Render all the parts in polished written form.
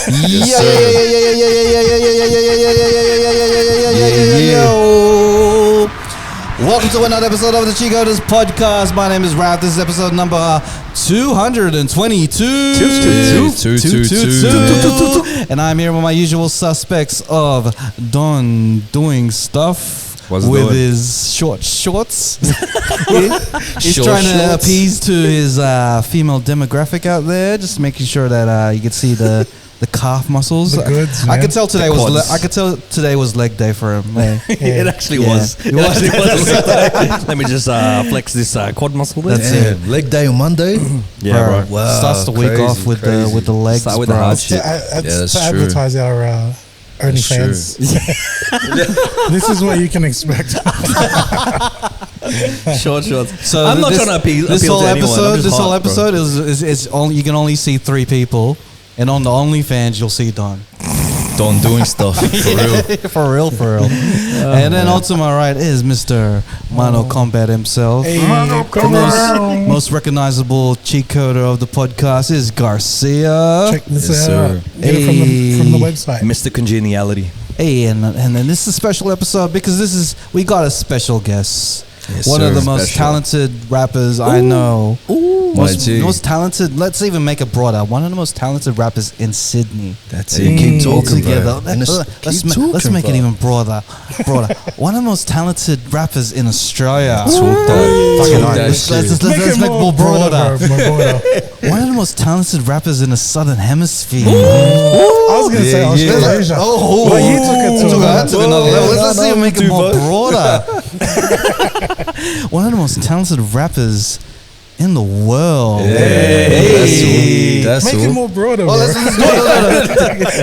Welcome to another episode of the Cheatcoders podcast. My name is Ralph. This is episode number 222. And I'm here with my usual suspects of Don doing stuff with his short shorts. He's trying to appease to his female demographic out there, just making sure that you can see the calf muscles. The goods, I could tell today was leg day for him. Man. It actually was. It actually was. Let me just flex this quad muscle there. That's it. Leg day on Monday. Yeah, bro. Wow. Starts the week off with the legs. Start with bro. the hard shit. That's to advertise our OnlyFans. This is what you can expect. Short. So I'm not trying to appeal this to whole anyone. episode. This whole hot, bro. episode is only you can only see 3 people, and on the OnlyFans you'll see Don. Don doing stuff for real. for real. And then on to my right is Mr. Mono Combat himself. Hey, The most recognizable cheat coder of the podcast is Garcia. check this Yes, out. sir. Get it from the website. Mr. Congeniality. Hey, and then this is a special episode because we got a special guest. Yes, One sir. of the most talented rappers I know. Most talented. Let's even make it broader. One of the most talented rappers in Sydney. That's it. Keep talking, together. bro. Let's make it even broader. One of the most talented rappers in Australia. Let's make it more broader. One of the most talented rappers in the Southern Hemisphere. I was going to say Australasia. But you took it to another level. Let's see make it more broader. One of the most talented rappers in the world. That's Make it more broader, bro.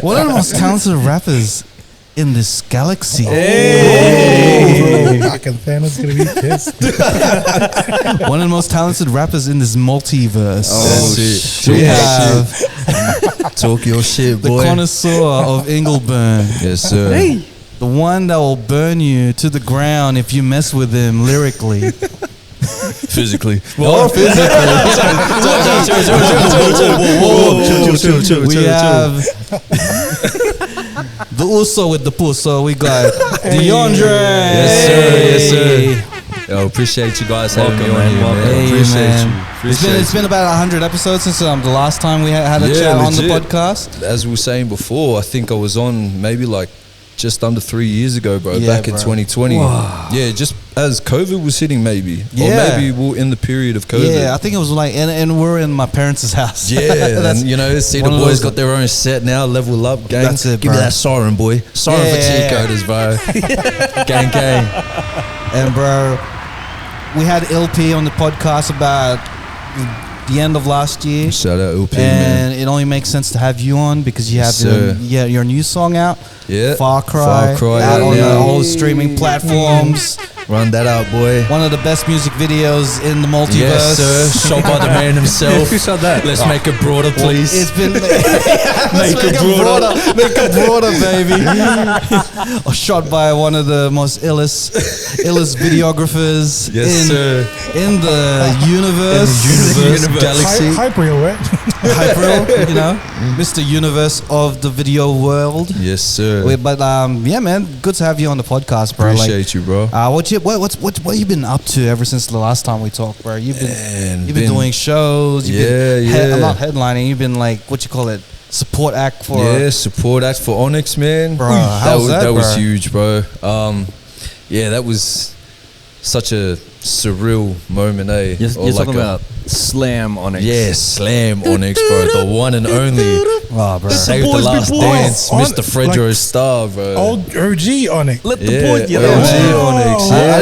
One of the most talented rappers in this galaxy. I can Thanos going to be pissed. One of the most talented rappers in this multiverse. We have talk your shit, the boy. connoisseur of Ingleburn. Yes, sir. The one that will burn you to the ground if you mess with him lyrically. Physically. Or physically. We have the Uso with the Puso. We got Dxvndre. Yes, sir. Yo, appreciate you guys having me on here, man. Hey, Appreciate you. It's been about 100 episodes since the last time we had a chat on the podcast. As we were saying before, I think I was on maybe like just under 3 years ago, bro. Back in 2020. Wow. Yeah, just as COVID was hitting, maybe. Yeah. Or maybe we're in the period of COVID. Yeah, I think it was like, and we're in my parents' house. Yeah, and you know, see the boys got their own set now. Level up, gang. That's it, Give me bro. that siren, boy. Siren for Cheatcoders, bro. Gang. And bro, we had LP on the podcast about the end of last year. Shout out LP, and man. it only makes sense to have you on because you have your new song out. Yeah. Far Cry out on all streaming platforms. Run that out, boy. One of the best music videos in the multiverse. Yes, sir. Shot by the man himself. Who shot that? Let's make it broader, please. It's been make it broader. Make it broader, baby. Shot by one of the most illest videographers in the universe. Galaxy. Hyperreal, right? Hyperreal, you know, Mr. Universe of the video world. Yes, sir. But yeah, man, good to have you on the podcast, bro. Appreciate you, bro. What you been up to ever since the last time we talked, bro? You've been doing shows. Not headlining. You've been like support act for support act for Onyx, man. Bro, that was huge, bro. That was such a surreal moment, eh? You're talking about Slam Onyx. Yeah, Slam Onyx, bro. The one and only. Oh, bro. Save the last dance, Mr. Fredro Star, bro. Old OG Onyx. Let the boy get OG on. Onyx. I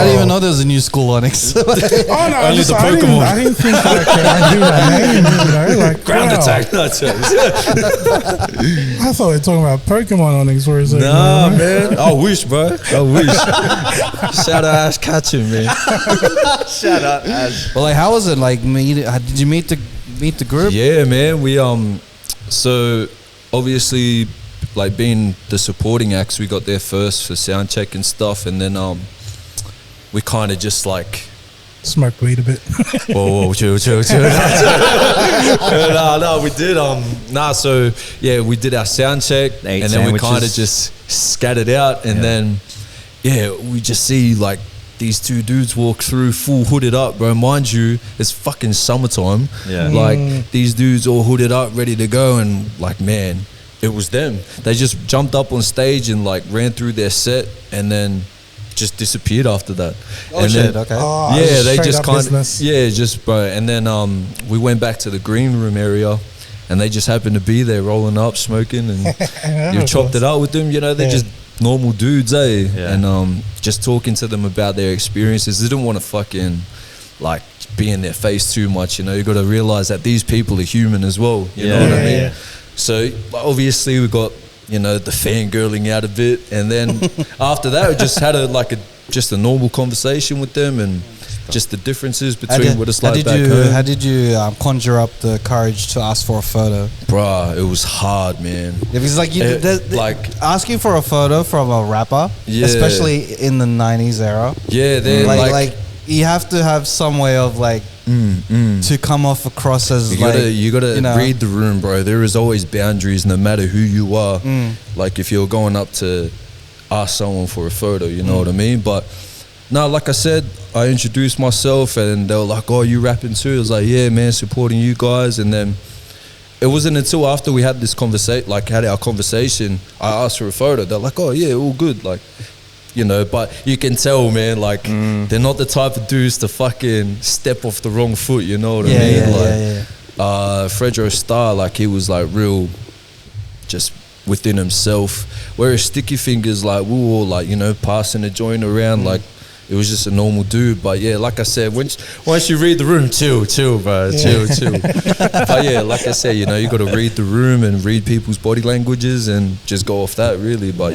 didn't even know there was a new school Onyx. Oh no, Only the Pokemon. I didn't think I knew my name. Like Ground attack. That's it. I thought we were talking about Pokemon Onyx for a second. Nah, man. I wish, bro. I wish. Shout out Ash Ketchum, man. Shout out Ash. Well, like, how was it? Like, did you meet the group? Yeah, man. We so obviously, like being the supporting acts, we got there first for sound check and stuff, and then we kind of just like smoked weed a bit. Whoa, chill. No, we did. So yeah, we did our sound check, and then we kind of just scattered out, and then we just see like these two dudes walk through full hooded up, bro. Mind you, it's fucking summertime. Yeah, like these dudes all hooded up, ready to go, and like, man, it was them. They just jumped up on stage and like ran through their set, and then just disappeared after that. Oh, and shit, then, okay. Yeah, they just kind of, bro. And then we went back to the green room area, and they just happened to be there rolling up, smoking, and you chopped it up with them. You know, they're just normal dudes, eh? Yeah. And just talking to them about their experiences. They didn't want to fucking like be in their face too much. You know, you got to realize that these people are human as well. You know what I mean? Yeah. So obviously we got, you know, the fangirling out a bit, and then after that we just had just a normal conversation with them, and just the differences between what it's like back home. How did you conjure up the courage to ask for a photo? Bruh, it was hard, man. If it's like asking for a photo from a rapper, especially in the 90s era. Yeah, they're like you have to have some way of like to come off across as you gotta read the room, bro. There is always boundaries, no matter who you are. Like if you're going up to ask someone for a photo, you know what I mean? But no, like I said, I introduced myself, and they were like, "Oh, you rapping too?" I was like, "Yeah, man, supporting you guys." And then it wasn't until after we had this conversation, had our conversation, I asked for a photo. They're like, "Oh yeah, all good," like. You know, but you can tell, man, like they're not the type of dudes to fucking step off the wrong foot, you know what I mean? Fredro Starr, like he was like real just within himself. Whereas Sticky Fingers, like we were all like, you know, passing a joint around, like it was just a normal dude. But yeah, like I said, once you read the room, chill, bro, chill. But yeah, like I said, you know, you got to read the room and read people's body languages and just go off that, really. But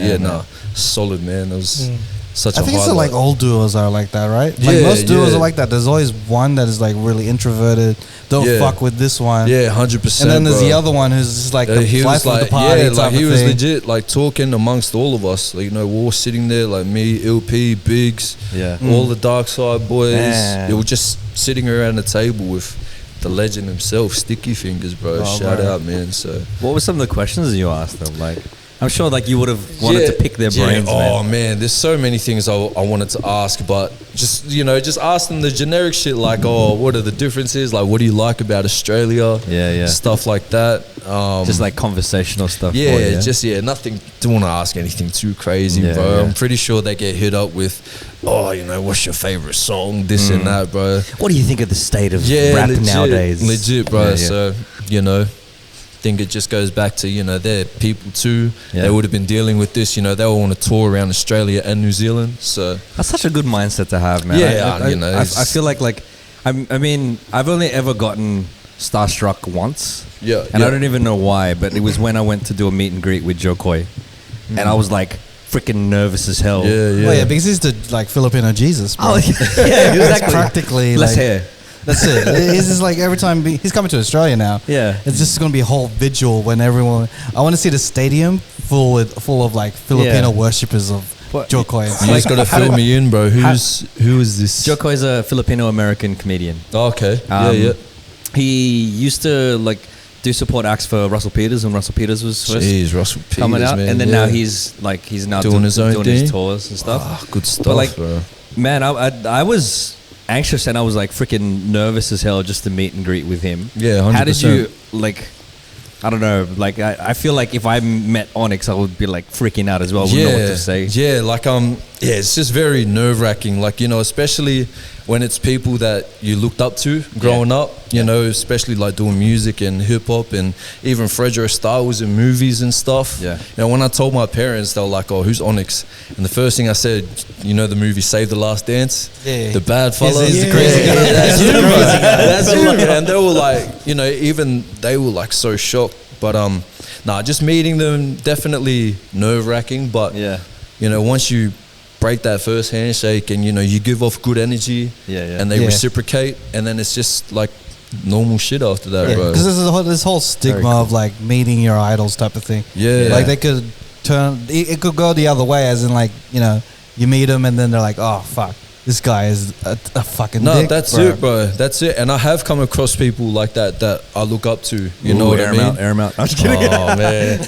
solid, man. It was such a highlight. I think it's like all duos are like that, right? Like most duos are like that. There's always one that is like really introverted. Don't fuck with this one. Yeah, 100%. And then there's the other one who's just like the life of the party. Yeah, like he was legit like talking amongst all of us. Like, you know, we're all sitting there, like me, LP, Biggs, all the Dark Side boys. They were just sitting around the table with the legend himself, Sticky Fingers, bro. Shout out, man. So, what were some of the questions you asked them? Like, I'm sure like you would have wanted to pick their brains. Oh man, there's so many things I wanted to ask, but just, you know, just ask them the generic shit like, oh, what are the differences? Like, what do you like about Australia? Stuff like that. Just like conversational stuff. Nothing. Don't want to ask anything too crazy, bro. I'm pretty sure they get hit up with, oh, you know, what's your favorite song? This and that, bro. What do you think of the state of rap nowadays? Legit, bro. So, you know, think it just goes back to, you know, they're people too. They would have been dealing with this, you know, they all want to tour around Australia and New Zealand. So that's such a good mindset to have, man. I feel like I mean, I've only ever gotten starstruck once. And I don't even know why, but it was when I went to do a meet and greet with Joe Coy, and I was like freaking nervous as hell. Because he's the like Filipino Jesus, bro. Oh yeah, exactly. Practically less hair. That's it. It's just like every time he's coming to Australia now. It's just going to be a whole vigil when everyone. I want to see the stadium full of like Filipino worshippers of Joe Coy. You just got to fill me in, bro. Who is this? Joe Coy is a Filipino American comedian. Oh, okay. He used to like do support acts for Russell Peters when Russell Peters was first Russell Peters, coming out, man, and then now he's now doing his own his tours and stuff. Oh, good stuff, but like, bro. Man, I was anxious and I was like freaking nervous as hell just to meet and greet with him. 100%. How did you like? I don't know. Like I feel like if I met Onyx, I would be like freaking out as well. I wouldn't know what to say. It's just very nerve-wracking. Like, you know, especially when it's people that you looked up to growing up. You know, especially like doing music and hip hop, and even Fredro Starr was in movies and stuff. You know, when I told my parents, they were like, "Oh, who's Onyx?" And the first thing I said, you know, the movie Save the Last Dance. The bad fella. He's the crazy guy. That's you, bro. That's you. And they were like, you know, even they were like so shocked. But just meeting them, definitely nerve-wracking. But you know, once you break that first handshake and, you know, you give off good energy, and they reciprocate, and then it's just like normal shit after that, bro. Because there's this whole stigma of like meeting your idols type of thing. Like they could it could go the other way, as in like, you know, you meet them and then they're like, oh fuck, this guy is a fucking no, dick, that's bro. it, bro. That's it. And I have come across people like that I look up to. You know what I mean? Air him out. I'm just kidding. Oh man,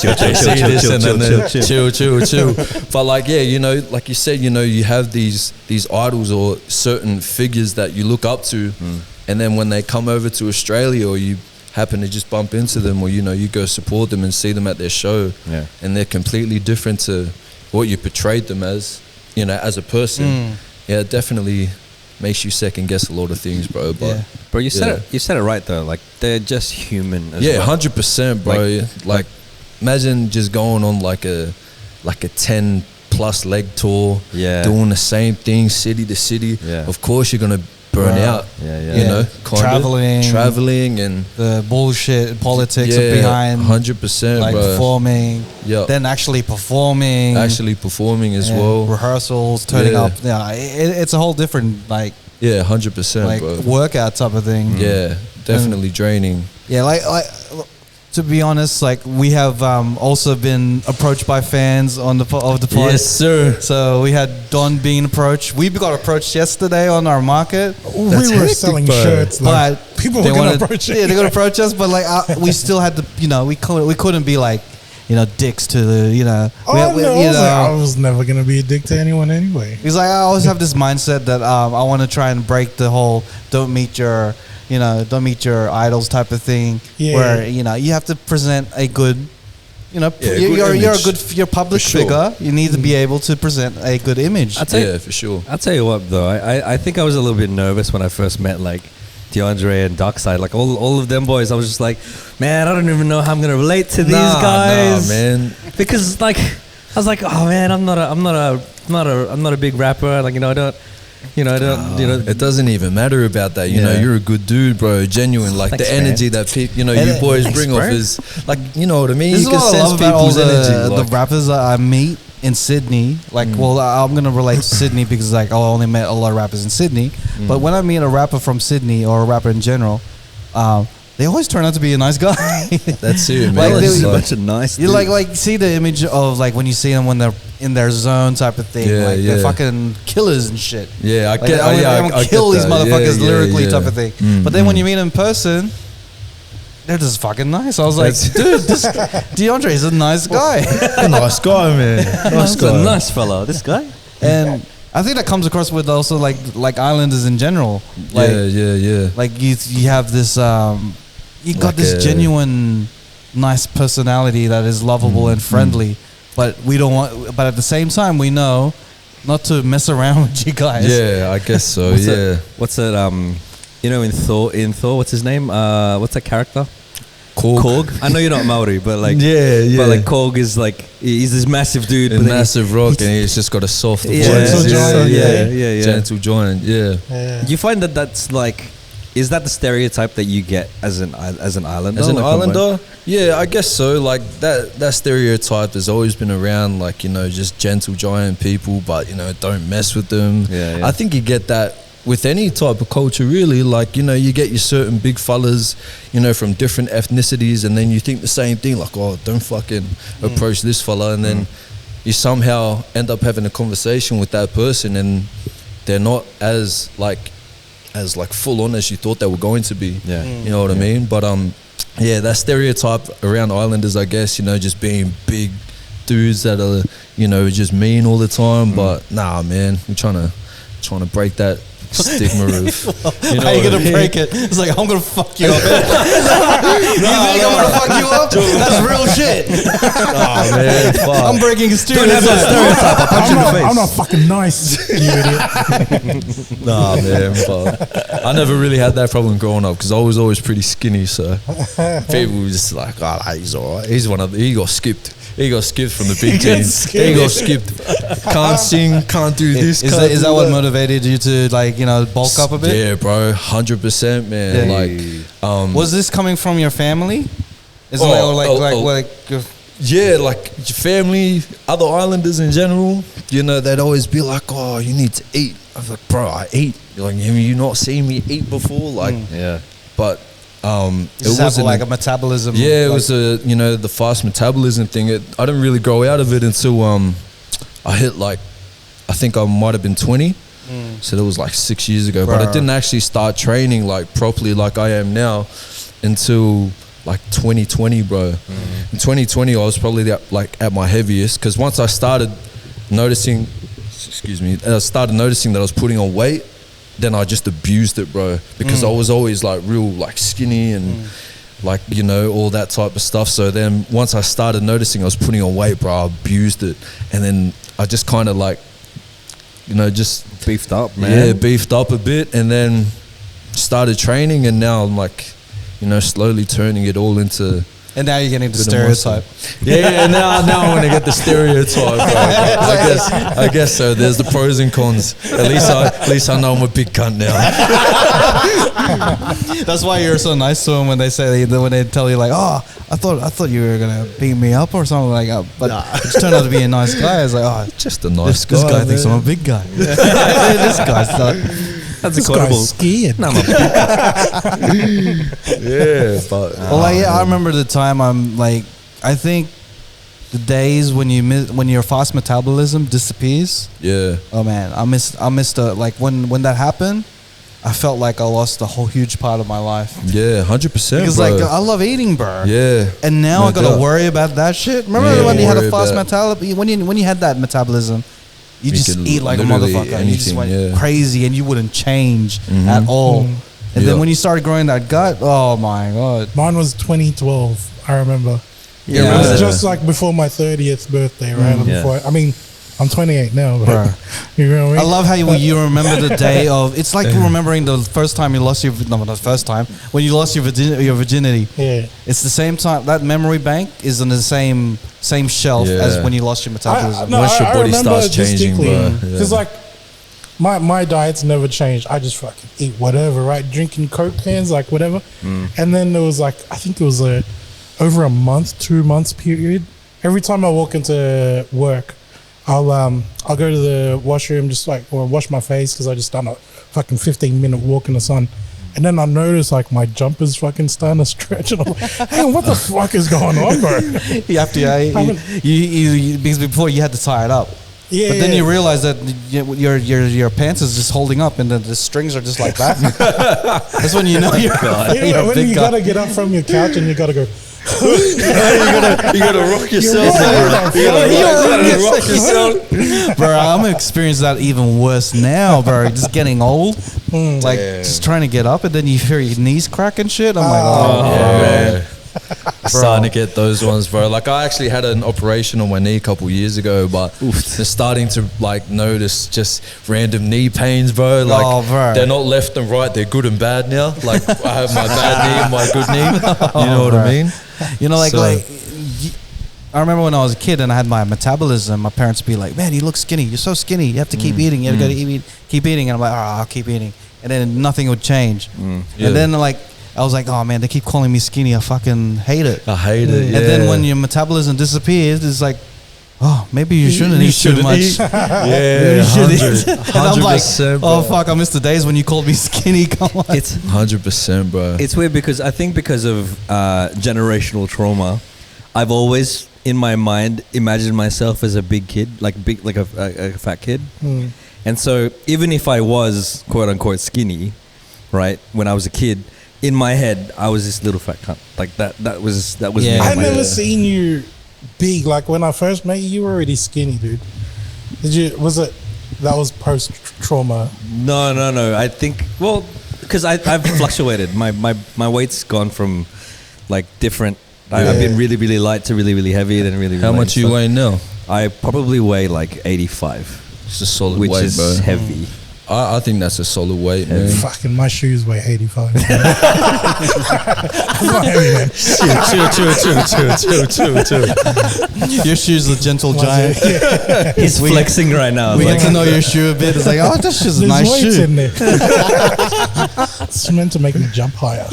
chill. But like, yeah, you know, like you said, you know, you have these idols or certain figures that you look up to, and then when they come over to Australia, or you happen to just bump into them, or you know, you go support them and see them at their show, and they're completely different to what you portrayed them as, you know, as a person. Yeah, it definitely makes you second guess a lot of things, bro. But bro, you said it right though. Like, they're just human. As well. 100%, bro. Like, imagine just going on like a 10+ leg tour, doing the same thing city to city. Of course, you're gonna burn out. You know, traveling and the bullshit politics behind 100%, like bro. Performing, then actually performing as well, rehearsals, turning up. It's a whole different 100%, like bro. workout type of thing. Definitely draining. Like to be honest, like we have also been approached by fans of the pod. Yes, sir. So we had Don being approached. We got approached yesterday on our market. We were selling shirts. Like, people were going to approach us. Yeah, they're going to approach us, but like we still had to, you know, we couldn't be like, you know, dicks to the, you know. I was never going to be a dick to anyone anyway. He's like, I always have this mindset that I want to try and break the whole don't meet your idols type of thing, where you know you have to present a good, you know, you're a public figure. You need to be able to present a good image. For sure. I'll tell you what though, I think I was a little bit nervous when I first met like Dxvndre and Darkside, like all of them boys. I was just like, man, I don't even know how I'm gonna relate to these guys, man. Because like I was like, oh man, I'm not a big rapper. Like, you know, I don't. You know, it doesn't even matter about that. You know, you're a good dude, bro. Genuine, like the energy that people, you know, you boys bring off is like, you know what I mean. This you is can what I sense love about all people's energy. the rappers that I meet in Sydney. Like, well, I'm gonna relate to Sydney because like I only met a lot of rappers in Sydney. But when I meet a rapper from Sydney or a rapper in general, they always turn out to be a nice guy. That's it, man. Like, such a nice dude. You like see the image of like when you see them when they're in their zone type of thing. They're fucking killers and shit. Yeah, I kill these motherfuckers lyrically type of thing. But then when you meet them in person, they're just fucking nice. I was like, dude, this Dxvndre is a nice guy. Nice guy, man. Nice guy. A nice fella, this guy. And I think that comes across with also like Islanders in general. Like, Like you have this you got this genuine nice personality that is lovable and friendly, but we don't want. But at the same time, we know not to mess around with you guys. Yeah, I guess so. What's it? You know, in Thor, what's his name? What's that character? Korg. I know you're not Maori, but like but like Korg is like he's this massive dude, a massive rock, and he's just got a soft voice. Gentle giant. Do you find that that's like? Is that the stereotype that you get as an islander? As an islander? Yeah, I guess so. Like that stereotype has always been around, like, you know, just gentle giant people, but, you know, don't mess with them. I think you get that with any type of culture, really. Like, you know, you get your certain big fellas, you know, from different ethnicities, and then you think the same thing, like, oh, don't fucking approach this fella, and then you somehow end up having a conversation with that person, and they're not as full on as you thought they were going to be. You know what I mean? But that stereotype around Islanders, I guess, you know, just being big dudes that are, you know, just mean all the time. But nah, man, we're trying to break that stigma of, you know, how you gonna break it? It's like, I'm gonna fuck you up. You think I'm gonna fuck you up? That's real shit. Oh man, fuck. I'm breaking a stereotype. I'll punch you in the face. I'm not fucking nice, you idiot. Nah, man, but I never really had that problem growing up because I was always pretty skinny. So people were just like, oh, he's alright. He got skipped. He got skipped from the big teams. He got skipped. Can't sing, can't do this. Is that what motivated you to, like, you know, bulk up a bit? Yeah, bro, 100%, man. Like, was this coming from your family? Yeah, like family, other islanders in general. You know, they'd always be like, "Oh, you need to eat." I was like, "Bro, I eat." Like, have you not seen me eat before? Like, but. It wasn't like a metabolism. Yeah, it was the fast metabolism thing. I didn't really grow out of it until I hit, like, I think I might have been 20. So that was like 6 years ago. But I didn't actually start training like properly like I am now until like 2020, bro. In 2020, I was probably like at my heaviest, because once I started noticing, I started noticing that I was putting on weight, then I just abused it, bro, because I was always like real like skinny and like, you know, all that type of stuff. So then once I started noticing I was putting on weight, bro, I abused it. And then I just kind of like, you know, just beefed up, man. Yeah, beefed up a bit, and then started training, and now I'm like, you know, slowly turning it all into. And now you're getting the stereotype. Yeah, now I want to get the stereotype. I guess so. There's the pros and cons. At least I know I'm a big cunt now. That's why you're so nice to them when they tell you like, oh, I thought you were gonna beat me up or something like that, but it turned out to be a nice guy. I was like, oh, just a nice guy. This guy thinks I'm a big guy. This guy's that's incredible. Skiing. Yeah, but I remember the time I think the days when your fast metabolism disappears. Yeah. Oh man, I missed like when that happened. I felt like I lost a whole huge part of my life. Yeah, 100%. Because bro. like I love eating, bro. Yeah. And now I gotta worry about that shit. Remember when you had a fast metabolism? When you had that metabolism, you just eat like a motherfucker. You just went crazy, and you wouldn't change at all. And then when you started growing that gut, oh my god. Mine was 2012. I remember. Yeah, it was just like before my 30th birthday, right? Before, I mean, I'm 28 now, bro. You know what I mean? I love how you remember the day of. It's like remembering the first time you lost your. No, not the first time when you lost your virginity. Yeah. It's the same time. That memory bank is on the same shelf as when you lost your metabolism. Once your body starts changing, bro. Because like my diet's never changed. I just fucking eat whatever, right? Drinking Coke cans, like whatever. And then there was like, I think it was over a month, 2 months period. Every time I walk into work, I'll go to the washroom or wash my face, because I just done a fucking 15-minute walk in the sun, and then I notice like my jumper's fucking starting to stretch, and I'm like, hey, what the fuck is going on, bro? You have to, because before you had to tie it up. Yeah, but then you realize that your pants is just holding up, and the strings are just like that. That's when you know you're when you gotta get up from your couch and you gotta go. you gotta rock yourself. You gotta rock yourself. Bro, I'm experiencing that even worse now, bro. Just getting old, like just trying to get up, and then you hear your knees crack and shit. I'm like, oh man. Starting to get those ones, bro. Like I actually had an operation on my knee a couple years ago, but they're starting to like notice just random knee pains, bro. Like they're not left and right, they're good and bad now. Like I have my bad knee and my good knee. You know what I mean? You know, like I remember when I was a kid and I had my metabolism, my parents would be like, man, you look skinny. You're so skinny. You have to keep eating. You have to keep eating. And I'm like, I'll keep eating. And then nothing would change. And then like, I was like, oh man, they keep calling me skinny. I fucking hate it. I hate it. And then when your metabolism disappears, it's like, oh, maybe you shouldn't eat too much. Yeah, 100%. And I'm like, oh fuck, I missed the days when you called me skinny. Come on. It's 100%, bro. It's weird because I think because of generational trauma, I've always in my mind imagined myself as a big kid, like a fat kid. And so even if I was quote unquote skinny, right, when I was a kid, in my head I was this little fat cunt. Like that was me. I never seen you big. Like when I first met you were already skinny, dude. That was post trauma? No. I think because I've fluctuated. My weight's gone from like different. I've been really, really light to really, really heavy, then really, really How much you weigh now? I probably weigh like 85. It's a solid weight, which is bro. Heavy. I think that's a solid weight, man. Fucking my shoes weigh 85. Chill. Your shoe's a gentle giant. He's flexing right now. We get to know your shoe a bit. It's like, oh, this shoe's a nice shoe. In there. It's meant to make me jump higher.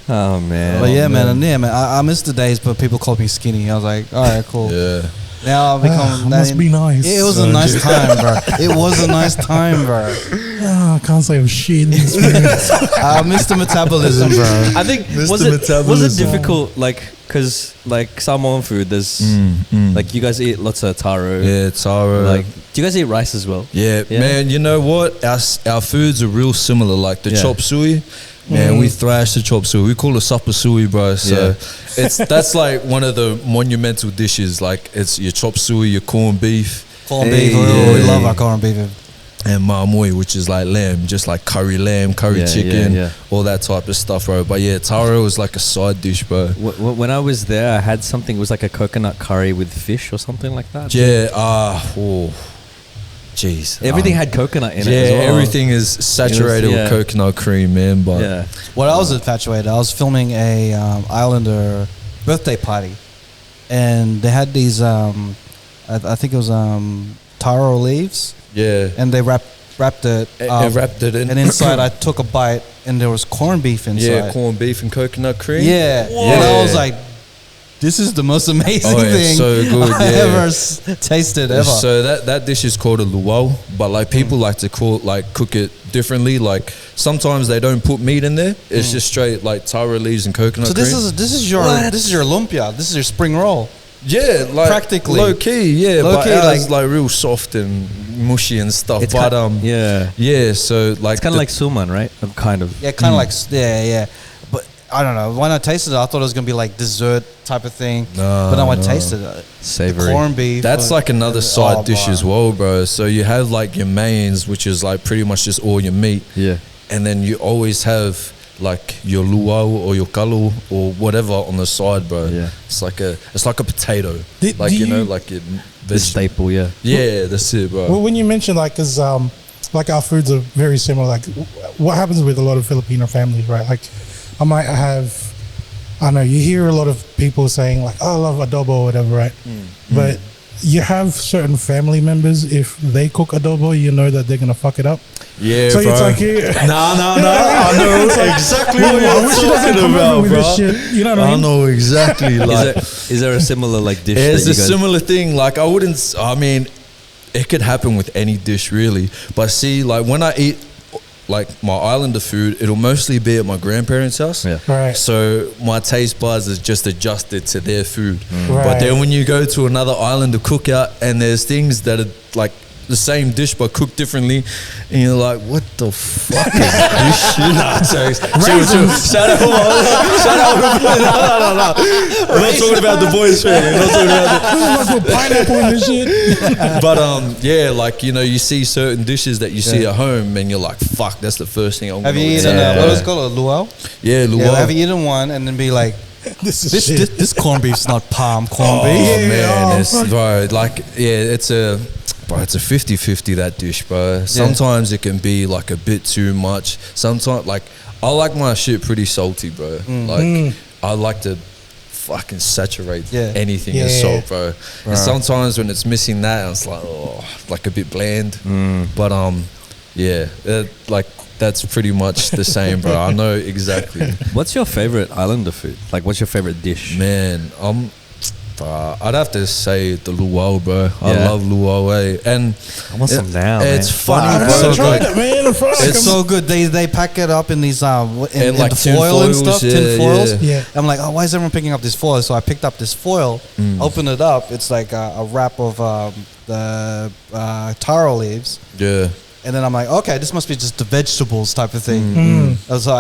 Oh man. But man. I missed the days, but people called me skinny. I was like, all right, cool. Yeah. Now I've become. Must be nice. It was a nice time, bro. It was a nice time, bro. I can't say I'm shit. Mr. Metabolism, bro. I think was it difficult, like, because like Samoan food, there's like you guys eat lots of taro. Yeah, taro. Like, do you guys eat rice as well? Yeah, man. You know what? Our foods are real similar. Like the chop suey. Man, we thrash the chop suey. We call it supper suey, bro. So that's like one of the monumental dishes. Like it's your chop suey, your corned beef. Corned beef. We love our corned beef. And mony, which is like lamb, just like curry lamb, curry chicken, all that type of stuff, bro. But yeah, taro is like a side dish, bro. When I was there, I had something. It was like a coconut curry with fish or something like that. Yeah. Jeez. Everything had coconut in it. Yeah, as well. Everything is saturated with coconut cream, man. But what I was infatuated, I was filming a Islander birthday party, and they had these. I think it was taro leaves. Yeah, and they wrapped it. Wrapped it in. And inside, I took a bite, and there was corned beef inside. Yeah, corned beef and coconut cream. Yeah, and I was like, "This is the most amazing thing so good, I ever tasted ever." So that dish is called a luau, but like people like to cook it differently. Like sometimes they don't put meat in there. It's just straight like taro leaves and coconut cream. So this is your lumpia. This is your spring roll. Yeah, like practically low key, but ours like real soft and mushy and stuff. It's but yeah. So like it's kind of like suman, right? Kind of. Yeah, kind of like yeah. But I don't know. When I tasted it, I thought it was gonna be like dessert type of thing. But then when I tasted it, savory corned beef. That's like another side dish as well, bro. So you have like your mains, which is like pretty much just all your meat. Yeah, and then you always have like your luau or your kalu or whatever on the side, bro. Yeah, it's like a potato, like like the staple. Yeah, that's it, bro. Well, when you mentioned like, cause like our foods are very similar. Like, what happens with a lot of Filipino families, right? Like, I might have, I know you hear a lot of people saying like, "Oh, I love adobo" or whatever, right? But you have certain family members, if they cook adobo, you know that they're gonna fuck it up. Yeah, so bro. It's like, no. I know exactly what you're talking about, bro. You know what I mean? I know exactly. Like, is there a similar like dish? It's a similar thing. Like I mean, it could happen with any dish really. But see, like when I eat like my Islander food, it'll mostly be at my grandparents' house. Yeah. Right. So my taste buds is just adjusted to their food. Right. But then when you go to another Islander cookout and there's things that are like the same dish but cooked differently, and you're like, what the fuck is this shit? Nah, shout out. No. We're not talking about the boys' family. We're not talking about the pineapple and shit. But yeah, like you see certain dishes that you see at home, and you're like, fuck, that's the first thing I'm gonna eat. Have you eaten what is it called, a luau? Yeah, luau. Have you eaten one and then be like, this corned beef's not palm corned beef? Oh man, it's bro, like it's a 50-50 that dish, bro. Sometimes it can be like a bit too much. Sometimes like I like my shit pretty salty, bro. Like I like to fucking saturate anything in salt, bro. Right. And sometimes when it's missing that, it's like like a bit bland. But like that's pretty much the same, bro. I know exactly. What's your favorite Islander food? Like, what's your favorite dish? Man, I'd have to say the luau, bro. I love luau, and I want some now. It's funny, bro. It's so good. They pack it up in these in like the foil and stuff, tin foils. Yeah. I'm like, why is everyone picking up this foil? So I picked up this foil, opened it up. It's like a wrap of the taro leaves. Yeah. And then I'm like, okay, this must be just the vegetables type of thing. So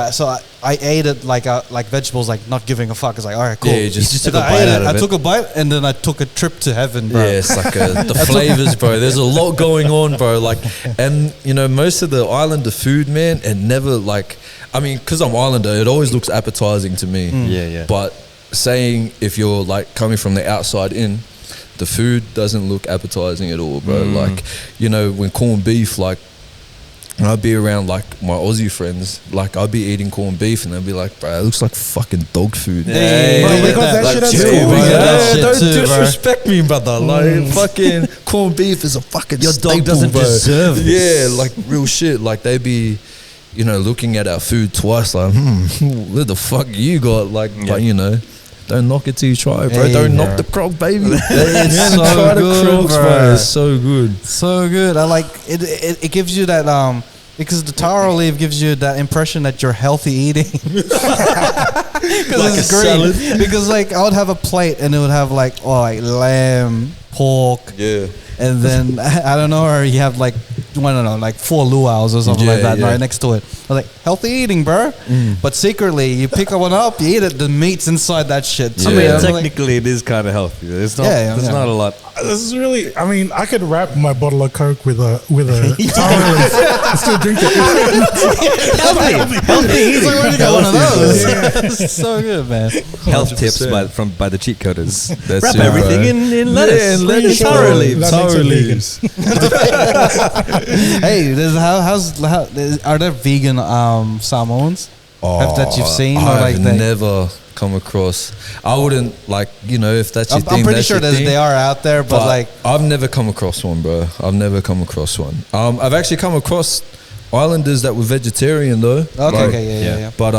I ate it like vegetables, like not giving a fuck. It's like, all right, cool. Yeah, you just took a bite out of it. I took a bite, and then I took a trip to heaven, bro. Yeah, it's like the flavors, bro. There's a lot going on, bro. Like, and most of the Islander food, man, and never like, I mean, because I'm Islander, it always looks appetizing to me. Yeah. But saying if you're like coming from the outside in, the food doesn't look appetizing at all, bro. Like, when corned beef, like, and I'd be around like my Aussie friends, like I'd be eating corned beef and they'd be like, bro, it looks like fucking dog food. Don't disrespect me, brother. Like fucking corned beef is a fucking your staple, dog doesn't bro. deserve this. Yeah, like real shit. Like they'd be, looking at our food twice, like, what the fuck you got? Like, but don't knock it till you try, bro. Hey, don't bro. knock the crock, baby. It's so try the good, crocs, bro. It's so good. So good. I like it. It gives you that because the taro leaf gives you that impression that you're healthy eating. Because Like it's a green. salad. Because like I would have a plate and it would have like lamb, pork, Yeah. and then I don't know, or you have like I don't know, like 4 luau's or something like that right next to it. I was like, healthy eating, bro. But secretly, you pick one up, you eat it, the meat's inside that shit. I mean, technically, it is kind of healthy. It's not. There's not a lot. This is really. I mean, I could wrap my bottle of Coke with a taro leaf and still drink it. Healthy eating. It's like, where'd you get one of those? It's so good, man. Health 100%. tips by the Cheatcoders. That's Wrap it, everything bro. in lettuce. Yeah, and Pretty lettuce. sure Taro that leaves. makes Taro it vegan. leaves. Hey, are there vegan Samoans that you've seen? Or I've like never come across. I wouldn't like, if that's your thing. I'm pretty that's sure your that thing. they are out there, but like I've never come across one, bro. I've never come across one. I've actually come across islanders that were vegetarian though. okay, yeah. But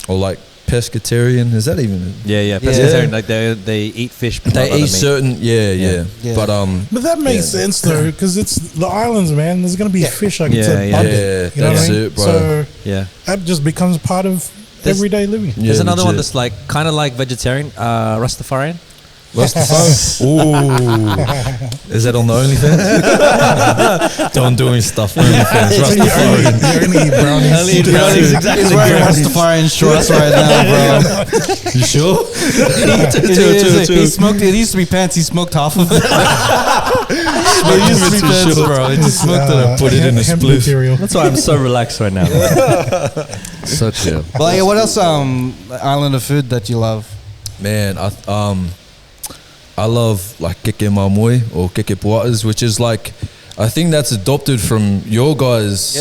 or like pescatarian. Is that even? Yeah. Pescatarian, like they eat fish. But They not other eat meat. certain. Yeah. Yeah. But But that makes sense though, because it's the islands, man. There's gonna be fish like it's Yeah, abundant. yeah, you know what that's I mean? it, bro. So Yeah. that just becomes part of everyday living. Yeah, There's another one legit. that's like kind of like vegetarian, Rastafarian. What's the phone? Ooh. Is that on the OnlyFans? Don't doing stuff on OnlyFans. So you only eat brownies. Only eat brownies, exactly. he's wearing Rastafarian shorts right now, bro. You sure? He smoked. It used to be pants. He smoked half of it. It used to be pants, bro. He just smoked it up. Put it in a hemp spliff. material. That's why I'm so relaxed right now. So chill. But like, what else? Islander food that you love? Man, I love like keke mamoi or keke puatas, which is like, I think that's adopted from your guys.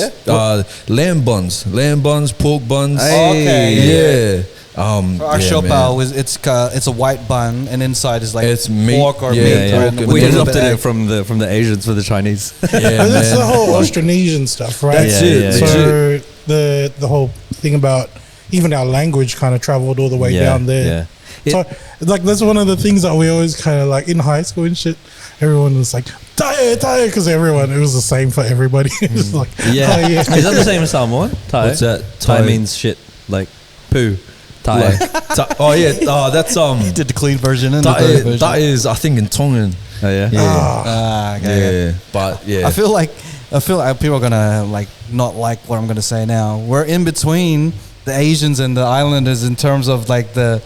Lamb buns, pork buns. Okay, yeah. Our shopao is it's a white bun and inside is like It's meat, pork or yeah, meat. yeah. and We with a little adopted bit it of from the Asians for the Chinese. Yeah, That's the man. whole Austronesian stuff, right? That's it. So the whole thing about even our language kind of traveled all the way down there. So like that's one of the things that we always kind of like in high school and shit. Everyone was like tae, because it was the same for everybody. It was like Yeah. Is that the same as Samoan? Tae? What's that? Tae means shit, like poo. Tae. Oh yeah. Oh, that's He did the clean version and the dirty version. That is, I think, in Tongan. Oh yeah. Okay. Yeah, but yeah. I feel like people are gonna like not like what I'm gonna say now. We're in between the Asians and the Islanders in terms of like the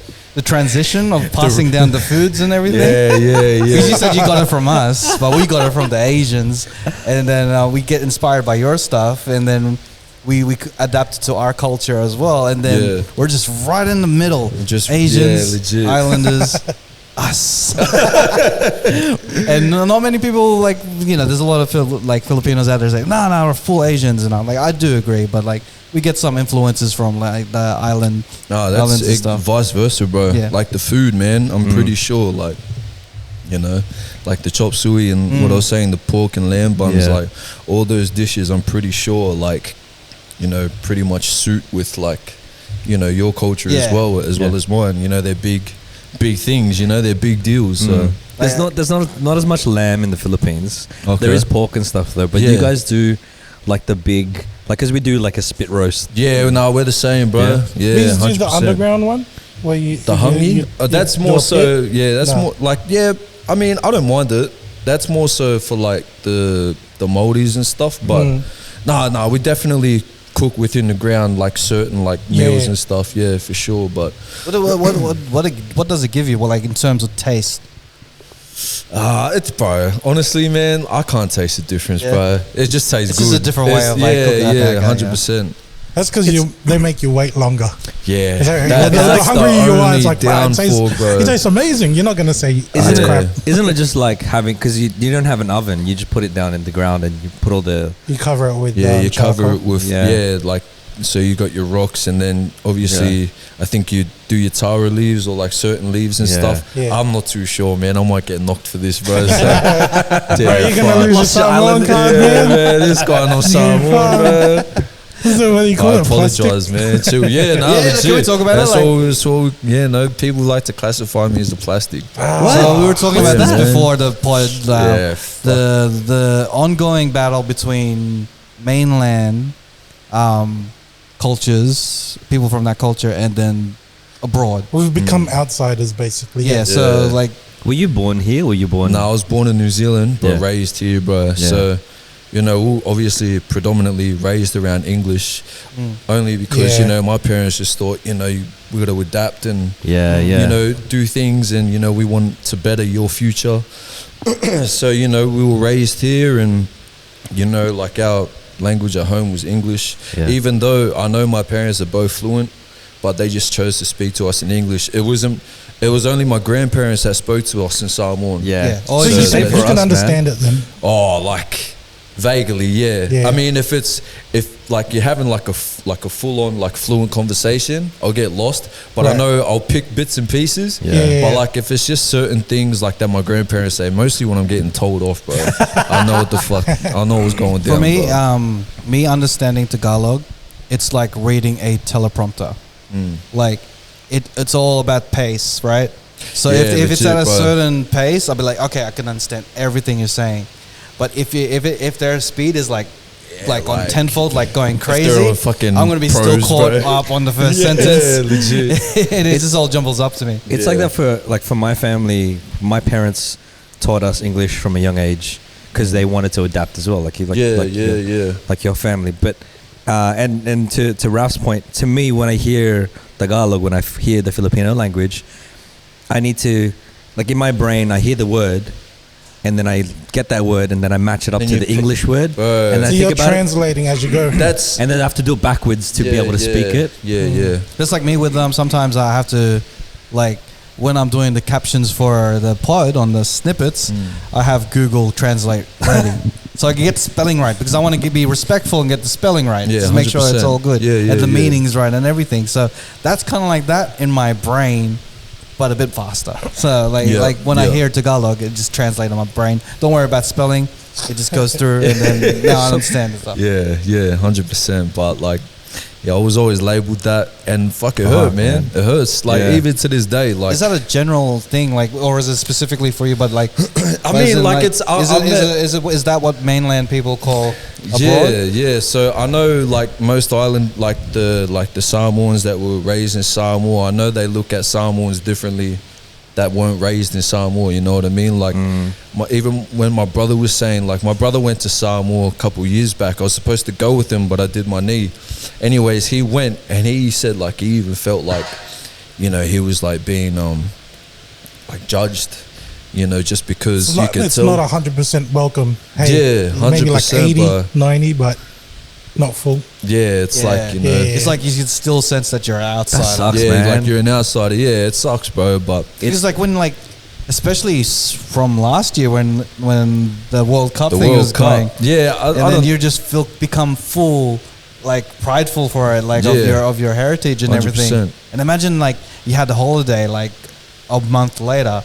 transition of passing down the foods and everything. Yeah. Because you said you got it from us, but we got it from the Asians, and then we get inspired by your stuff, and then we adapt it to our culture as well, and then we're just right in the middle. Just Asians, legit. Islanders, us, and not many people like There's a lot of Filipinos out there saying, "No, we're full Asians," and I'm like, I do agree, but like we get some influences from like the island. No, islands and that's stuff. vice versa, bro. Yeah. Like the food, man. I'm pretty sure, like like the chop suey and what I was saying, the pork and lamb buns, like all those dishes. I'm pretty sure, like pretty much suit with like your culture as well as mine. They're big things. They're big deals. So There's not as much lamb in the Philippines. Okay. There is pork and stuff though, but you guys do like the big, like, because we do like a spit roast. yeah, no, we're the same, bro. Yeah, We used to do the 100%. underground one where you The hungy? That's more so, that's more like, I mean, I don't mind it. That's more so for like the moldies and stuff, but no, we definitely cook within the ground like certain like meals and stuff, for sure. But What does it give you? Well, like in terms of taste. it's bro, honestly, man, I can't taste the difference, bro. It just tastes It's good. just a different way of like cooking. Okay, 100%. That's because they make you wait longer. Yeah, The hungrier you are, it's like, wow, bro. it tastes amazing. You're not gonna say it's crap. Isn't it just like having, because you don't have an oven, you just put it down in the ground and you put all the You cover it with you cover charcoal. it with like, so you got your rocks, and then obviously I think you do your taro leaves or like certain leaves and stuff. Yeah. I'm not too sure, man. I might get knocked for this, bro. So, Bro, you're gonna lose your Lost your Samoan island. card, yeah, man. man, this guy knows Samoan, bro. So what do you call I it? apologize, man. Too. Yeah, no, can we talk about that's it? That's all. Yeah, no, people like to classify me as a plastic. So we were talking about this before the pod. The ongoing battle between mainland cultures, people from that culture, and then abroad. We've become outsiders, basically. Yeah. So like, were you born here? Or were you born? No, I was born in New Zealand, but raised here, bro. Yeah. So, you know, obviously predominantly raised around English, only because you know my parents just thought, you know, we got to adapt and you know, do things, and you know, we want to better your future. So, you know, we were raised here, and you know, like our language at home was English. Even though I know my parents are both fluent, but they just chose to speak to us in English. It was only my grandparents that spoke to us in Samoan. So you can understand it then? Oh, like vaguely, yeah. I mean, if like you're having like a full on like fluent conversation, I'll get lost. But I know I'll pick bits and pieces. But like if it's just certain things like that my grandparents say, mostly when I'm getting told off, bro, I know what the fuck, I know what's going down. For me, me understanding Tagalog, it's like reading a teleprompter. Like it's all about pace, right? So if it's at a certain pace, I'll be like, okay, I can understand everything you're saying. But if their speed is like on tenfold, like going crazy, I'm gonna be still caught up on the first sentence. Legit. And it just all jumbles up to me. It's like that for my family. My parents taught us English from a young age because they wanted to adapt as well. Like your family. But and to Ralph's point, to me, when I hear Tagalog, when I hear the Filipino language, I need to, like in my brain, I hear the word, and then I get that word, and then I match it up to the English word. And so you're translating as you go. And then I have to do it backwards to be able to speak it. Just like me with sometimes I have to, like, when I'm doing the captions for the pod on the snippets, I have Google Translate ready. So I can get the spelling right, because I want to be respectful and get the spelling right. Just make sure it's all good. And the meaning's right and everything. So that's kind of like that in my brain, but a bit faster. So like when I hear Tagalog, it just translates in my brain. Don't worry about spelling. It just goes through, and then now I understand the stuff. 100%. But like, I was always labelled that, and fuck, it hurt, man. It hurts. Like even to this day. Like, is that a general thing, like, or is it specifically for you? But like, I mean, like it's is that what mainland people call abroad? Yeah. So I know, like most island, like the Samoans that were raised in Samoa, I know they look at Samoans differently that weren't raised in Samoa, you know what I mean? Like, even when my brother was saying, like, my brother went to Samoa a couple years back. I was supposed to go with him, but I did my knee. Anyways, he went, and he said, like, he even felt like, you know, he was, like, being, like, judged, you know, just because you could tell. It's not 100% welcome. Hey, 100%. Maybe like 80, 90, but not full. Yeah, it's like, you know. It's like you can still sense that you're an outsider. That sucks, man. Like you're an outsider. Yeah, it sucks, bro. But it's like when, like, especially from last year when the World Cup thing was going. Yeah, and then you just become full, like, prideful for it, like of your heritage and 100%. Everything. And imagine, like, you had the holiday, like, a month later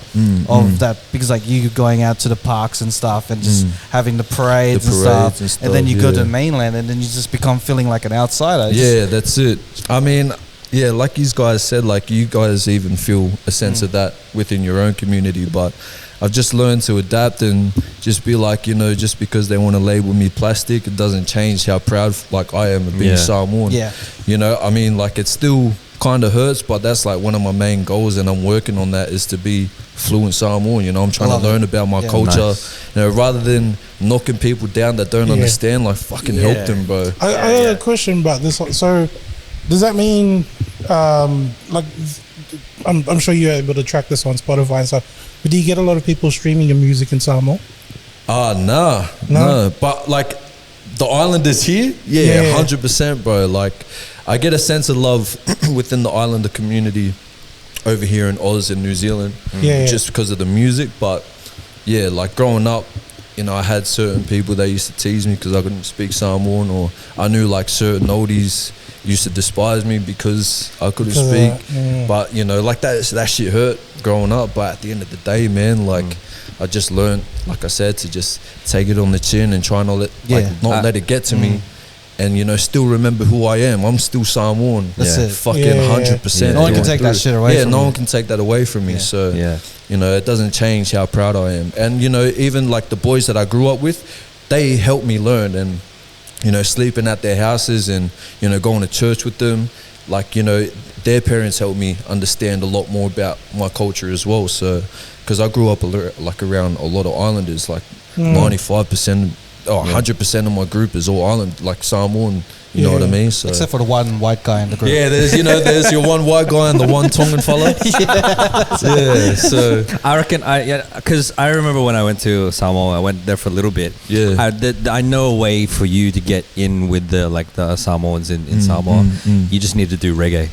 of that, because like you going out to the parks and stuff and just having the parades and stuff, and then you go to the mainland and then you just become feeling like an outsider. That's it. I mean, like you guys said, like you guys even feel a sense of that within your own community, but I've just learned to adapt and just be like, you know, just because they want to label me plastic, it doesn't change how proud like I am of being Samoan. You know, I mean, like, it's still kind of hurts, but that's like one of my main goals, and I'm working on that, is to be fluent Samoan. You know, I'm trying to learn about my culture, you know, rather than knocking people down that don't understand, like, fucking help them, bro. I have a question about this. So does that mean like, I'm sure you're able to track this on Spotify and stuff, but do you get a lot of people streaming your music in Samoa? No, but like the islanders here, 100%, bro. Like, I get a sense of love within the islander community over here in Oz in New Zealand, just because of the music. But like growing up, you know, I had certain people that used to tease me because I couldn't speak Samoan, or I knew like certain oldies used to despise me because I couldn't speak. But you know, like that shit hurt growing up. But at the end of the day, man, like I just learned, like I said, to just take it on the chin and try not let let it get to me. and you know, still remember who I am. I'm still Samoan. That's it. Fucking 100%. No one can take that shit away from no you. one can take that away from me. So, you know, it doesn't change how proud I am. And, you know, even like the boys that I grew up with, they helped me learn. And, you know, sleeping at their houses and, you know, going to church with them. Like, you know, their parents helped me understand a lot more about my culture as well. So, because I grew up like around a lot of islanders, like 95%, 100% of my group is all island, like Samoan. You know what I mean? So, except for the one white guy in the group. Yeah, there's your one white guy and the one Tongan fella. So I reckon because I remember when I went to Samoa, I went there for a little bit. Yeah, I know a way for you to get in with the Samoans in Samoa. You just need to do reggae.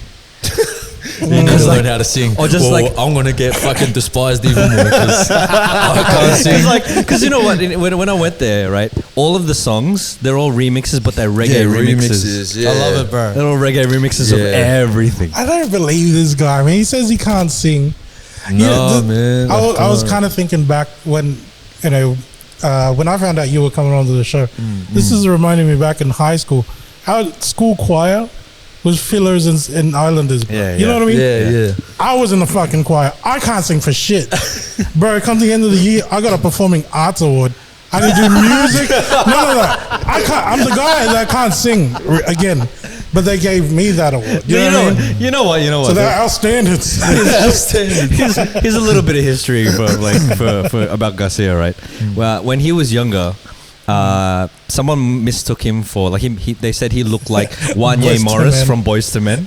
You need to learn how to sing. Or just I'm gonna get fucking despised even more because I can't sing. Because you know what? When I went there, right, all of the songs, they're all remixes, but they're reggae remixes. I love it, bro. They're all reggae remixes of everything. I don't believe this guy. I mean, he says he can't sing. No, man. I was kind of thinking back when, you know, when I found out you were coming onto the show. This is reminding me back in high school. Our school choir was fillers and islanders, bro. You know what I mean? Yeah. I was in the fucking choir. I can't sing for shit. Bro, come the end of the year, I got a performing arts award. I can do music. No. I can't. I'm the guy that can't sing again. But they gave me that award. You know what? So they're our standards. Here's a little bit of history for about Garcia, right? Well, when he was younger, someone mistook him for they said he looked like Wanye Morris from Boyz II Men.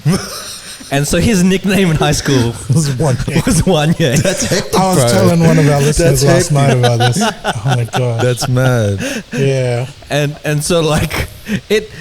And so his nickname in high school was Wanye. That's hectic, I was telling one of our listeners last night about this. Oh my god, that's mad. Yeah. And so like it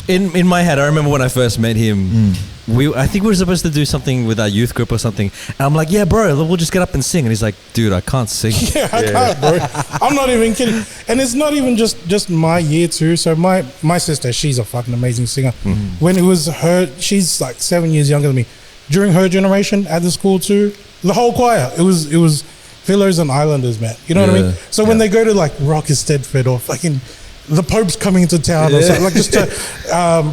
in my head, I remember when I first met him. I think we were supposed to do something with our youth group or something, and I'm like, yeah, bro, we'll just get up and sing. And he's like, dude, I can't sing. Yeah, I can't, bro. I'm not even kidding. And it's not even just my year too. So my sister, she's a fucking amazing singer. When it was her, she's like 7 years younger than me. During her generation at the school too, the whole choir, it was fillers and islanders, man. You know what I mean? So when they go to like Rocker Stedford or fucking the Pope's coming into town or something, like just to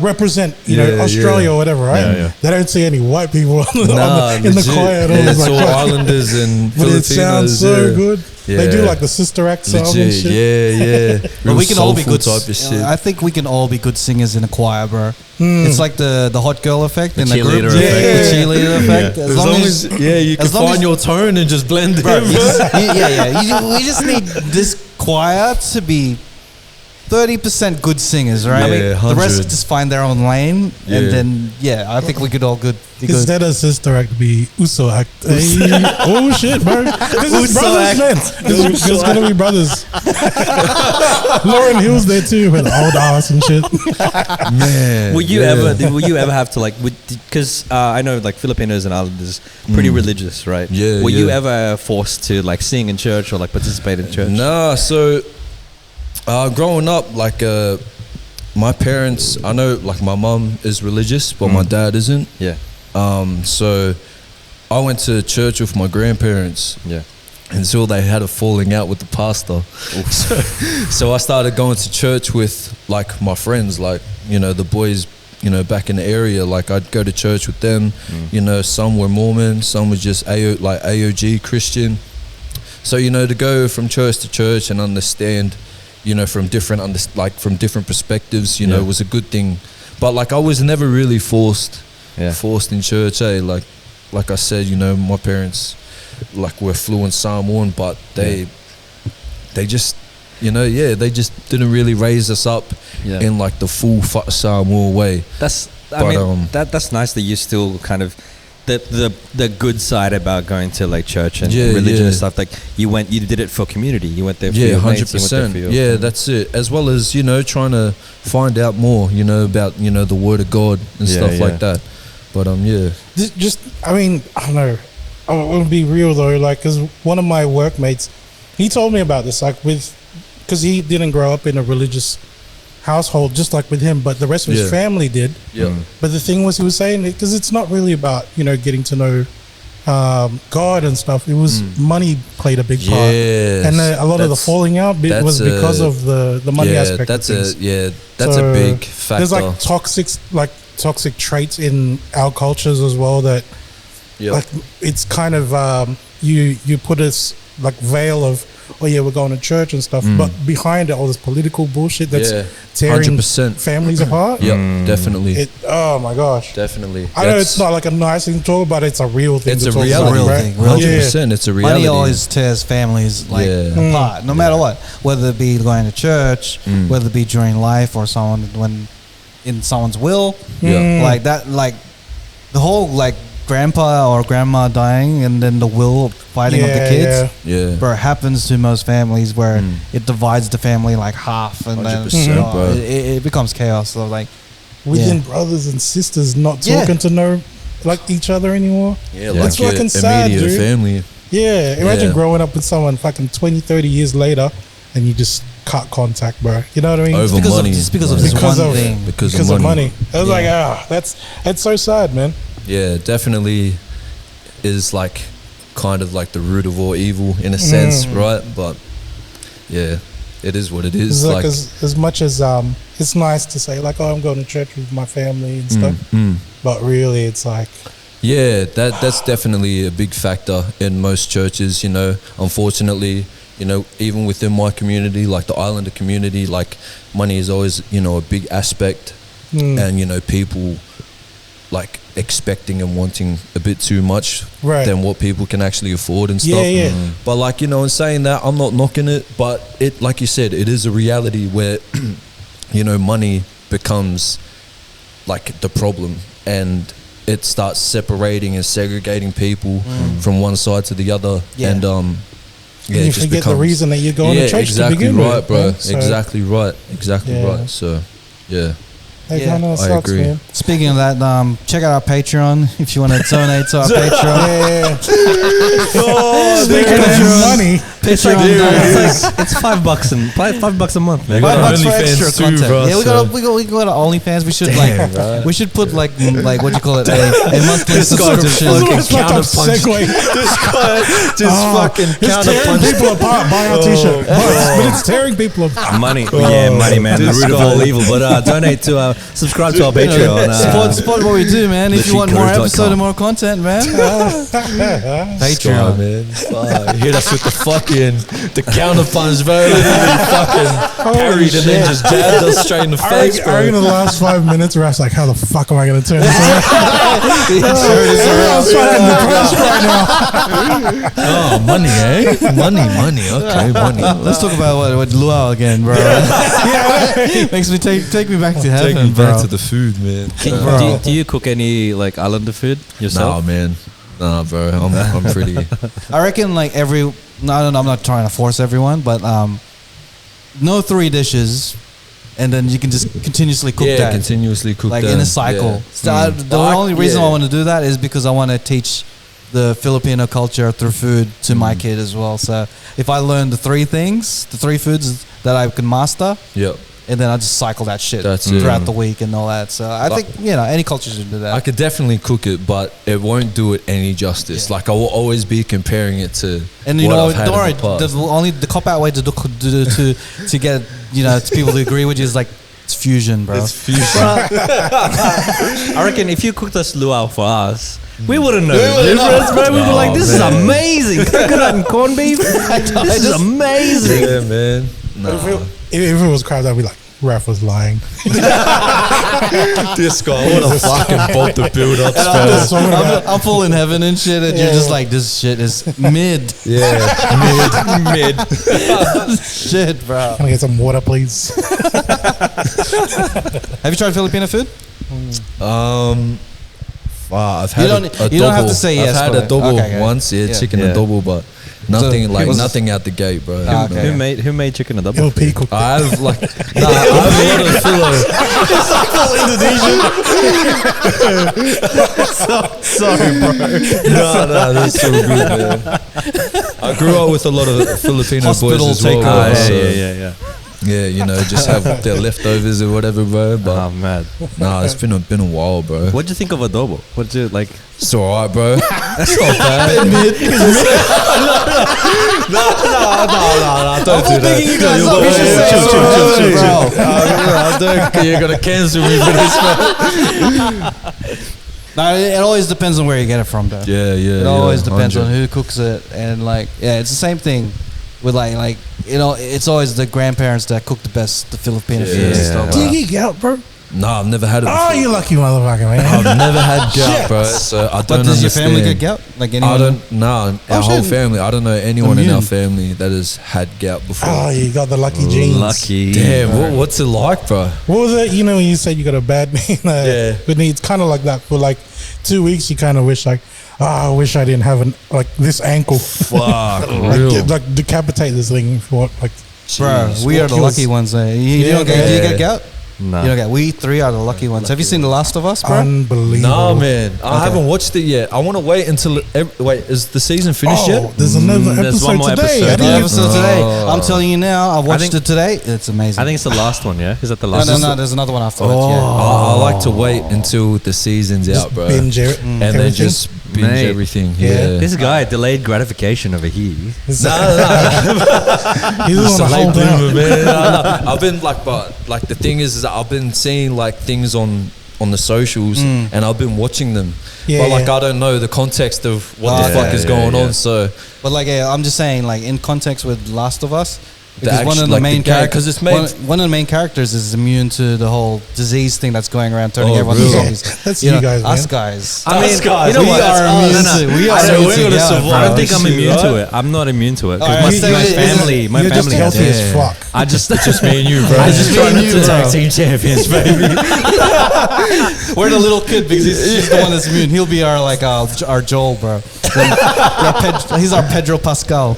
represent, you know, Australia or whatever, right? They don't see any white people in the choir at all. It's all islanders and but Filipinos. It sounds so good. They do like the Sister Act song and shit. But we can all be good type of shit. I think we can all be good singers in a choir, bro. It's like the hot girl effect in the group. Effect. The cheerleader effect. As long as you can find your tone and just blend it. We just need this choir to be 30% good singers, right? I mean, the rest just find their own lane, and then I think we could all be good. Instead of Sister Act, be Uso Act. Oh shit, bro! This is brothers, man. This is gonna be brothers. Lauren Hill's there too, with old ass and shit. Man, will you ever have to like? Because I know like Filipinos and Islanders pretty religious, right? Yeah. Were you ever forced to like sing in church or like participate in church? Nah, so. Growing up, like my parents, I know like my mum is religious, but my dad isn't. Yeah. So I went to church with my grandparents. Yeah. Until they had a falling out with the pastor. So I started going to church with like my friends, like, you know, the boys, you know, back in the area. Like I'd go to church with them. You know, some were Mormon, some were just AOG Christian. So, you know, to go from church to church and understand, you know, from different perspectives, you know, was a good thing. But like I was never really forced in church. Like I said, you know, my parents like were fluent Samoan, but they just, you know, they just didn't really raise us up in like the full Samoan way. That's nice that you still kind of the good side about going to like church and religion and stuff. Like you did it for community. You went there for your 100%. Yeah, that's it. As well as, you know, trying to find out more, you know, about, you know, the word of God and stuff like that. But I mean, I don't know. I want to be real though, like, because one of my workmates, he told me about this, like because he didn't grow up in a religious household just like with him, but the rest of his family did. But the thing was, he was saying, because it's not really about, you know, getting to know God and stuff, it was money played a big part. And a lot of the falling out was because of the money aspect of things. That's a big factor. There's toxic traits in our cultures as well that like it's kind of you put this like veil of we're going to church and stuff, but behind it all this political bullshit that's tearing 100%. families apart. Definitely. Oh my gosh, definitely. I know it's not like a nice thing to talk about, it's a real thing. It's to a talk reality, about, right? 100%. It's a reality. Money always tears families apart, no matter what. Whether it be going to church, whether it be during life or when in someone's will, like that, like the whole like grandpa or grandma dying and then the will fighting of the kids, bro, it happens to most families where it divides the family like half, and then it becomes chaos. So like within brothers and sisters not talking to know like each other anymore. It's fucking sad, immediate dude. family. Imagine growing up with someone fucking 20, 30 years later and you just cut contact, bro. You know what I mean? Over money. Just because of this one thing. Because of money. I was like, that's so sad, man. Yeah, definitely is like kind of like the root of all evil in a sense, right? But yeah, it is what it is. It's like as much as it's nice to say like, I'm going to church with my family and stuff, but really it's like that's definitely a big factor in most churches, you know. Unfortunately, you know, even within my community, like the Islander community, like money is always, you know, a big aspect, and you know, people like expecting and wanting a bit too much than what people can actually afford and stuff. But like, you know, in saying that, I'm not knocking it, but it, like you said, it is a reality where you know, money becomes like the problem, and it starts separating and segregating people from one side to the other, and you forget the reason that you're going to church to begin with, bro. So exactly right. So It kind of sucks, agree. man. Speaking of that, check out our Patreon if you want to donate to our Patreon. Speaking of money, Patreon, it's $5 and $5 a month, man. $5 for extra content. We got OnlyFans. We should we should put like what do you call it, a monthly subscription. This fucking tearing people apart. Buy our t-shirt, but it's tearing people apart. Money, money, man. The root of all evil. But donate to subscribe to our Patreon. Support what we do, man. If you want more episode and more content, man. Patreon, man. Hit us with the counter punch, bro. Literally fucking parried and then just jabbed us straight in the face, bro. In the last 5 minutes, Raph's like, how the fuck am I going to turn this around? I'm trying to press right now. Oh, money, eh? Money. Okay, money. Let's talk about what luau again, bro. Makes me take me back to heaven, take me bro. back to the food, man. Do you cook any like islander food yourself? Nah, man. Nah, bro. I'm pretty. I reckon like I'm not trying to force everyone, but no 3 dishes, and then you can just continuously cook that. Continuously cook like that. in a cycle. Yeah. So the only reason I want to do that is because I want to teach the Filipino culture through food to my kid as well. So if I learn the 3 foods that I can master, and then I just cycle that shit throughout the week and all that. So I think, you know, any culture should do that. I could definitely cook it, but it won't do it any justice. Like I will always be comparing it to and you what know, I've had don't worry, in the past. the cop out way to get, you know, to people to agree with you is like, it's fusion, bro. It's fusion. I reckon if you cooked us luau for us, we wouldn't know the difference, bro. We'd be like, this is amazing. Coconut and corned beef. This is amazing. Yeah, man. Nah. If it was crabs, I'd be like, Raph was lying. This guy, what a fucking bolt to build up. I'm full in heaven and shit, and you're just like, this shit is mid. Mid. Shit, bro. Can I get some water, please? Have you tried Filipino food? I've had a double. You don't have to say yes. I've had a double once, chicken adobo, but nothing nothing out the gate, bro. Okay. Who made chicken adobo? LP cooked. I've like I've had a filler. It's like full Indonesian. Sorry, bro. No, that's so good, man. I grew up with a lot of Filipino boys as well. Yeah. Yeah, you know, just have their leftovers or whatever, bro. But Oh man, nah, it's been a while, bro. what'd you think of adobo? What'd you like? It's alright, bro. It's not bad. No, don't do that. You guys up. You should say Chill. You're gonna cancel me for this, man. No, it always depends on where you get it from, though. Yeah, It always depends 100. on who cooks it, and like, yeah, it's the same thing with like you know, it's always the grandparents that cook the best, the Filipino food and stuff. Do you get gout, bro? Nah, I've never had it. Oh, before. you lucky motherfucker, man. I've never had gout, bro. So I don't But does your understand. family get gout? Like anyone? I don't. Nah, our whole shit. family. I don't know anyone in Immune. our family that has had gout before. Oh, you got the lucky genes. Lucky. Damn, what's it like, bro? What was it? You know, when you said you got a bad knee, Yeah. but it's kind of like that. For like 2 weeks, you kind of wish like, I wish I didn't have like this ankle. Fuck, like decapitate this thing for like. Bro, we are the lucky ones. You don't get, do you get gout? No. You don't get. We three are the lucky ones. Have you seen The Last of Us, bro? Unbelievable. Nah, man, I haven't watched it yet. I want to wait until. Wait, is the season finished yet? There's another there's episode one more today. episode. I didn't even- Episode today. I'm telling you now. I watched think- it today. It's amazing. I think it's the last one. Yeah, is that the no, last? no. There's another one afterwards. I Yeah. like to wait until the season's out, bro, binge it, and then everything. just binge Mate. everything. Yeah. Yeah. This guy delayed gratification over here. He's Nah, He's It's a on a late whole bloomer, man. Nah. I've been like, but like the thing is that I've been seeing like things on the socials, and I've been watching them. Yeah, but like yeah. I don't know the context of what Oh, the fuck is going on. So But like, I'm just saying, like in context with Last of Us, because action- one of the like the main game, characters, 'cause it's made- one of the main characters is immune to the whole disease thing that's going around, turning Oh, everyone really? to zombies. That's you guys, us man. guys. I mean, Us guys, you know we what? are immune to. We are So immune we're to gonna gout, survive. bro. I don't think I'm Shit, immune right? to it. I'm not immune to it. 'cause Alright, my, you- my you- family, my You're just family has healthy it. as fuck. I just me and you, bro. I just trying me and to you, bro. tag team champions, baby. We're the little kid because he's the one that's immune. He'll be our like our Joel, bro. He's our Pedro Pascal.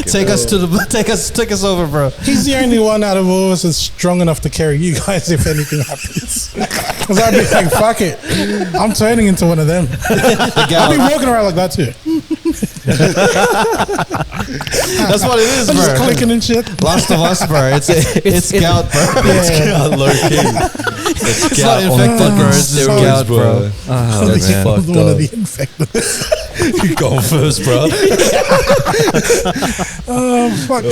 Take us over, bro. He's the only one out of all of us that's strong enough to carry you guys if anything happens. Because I'd be like, fuck it. I'm turning into one of them. I'll be walking around like that too. That's what it is, I'm just bro. clicking and shit. Last of Us, bro. It's gout, bro. Yeah. Low key. It's not infected, bro. It's just Steroids, gout, bro. Oh, That's man. fucked One of up. the infected. You go first, bro. Fuck.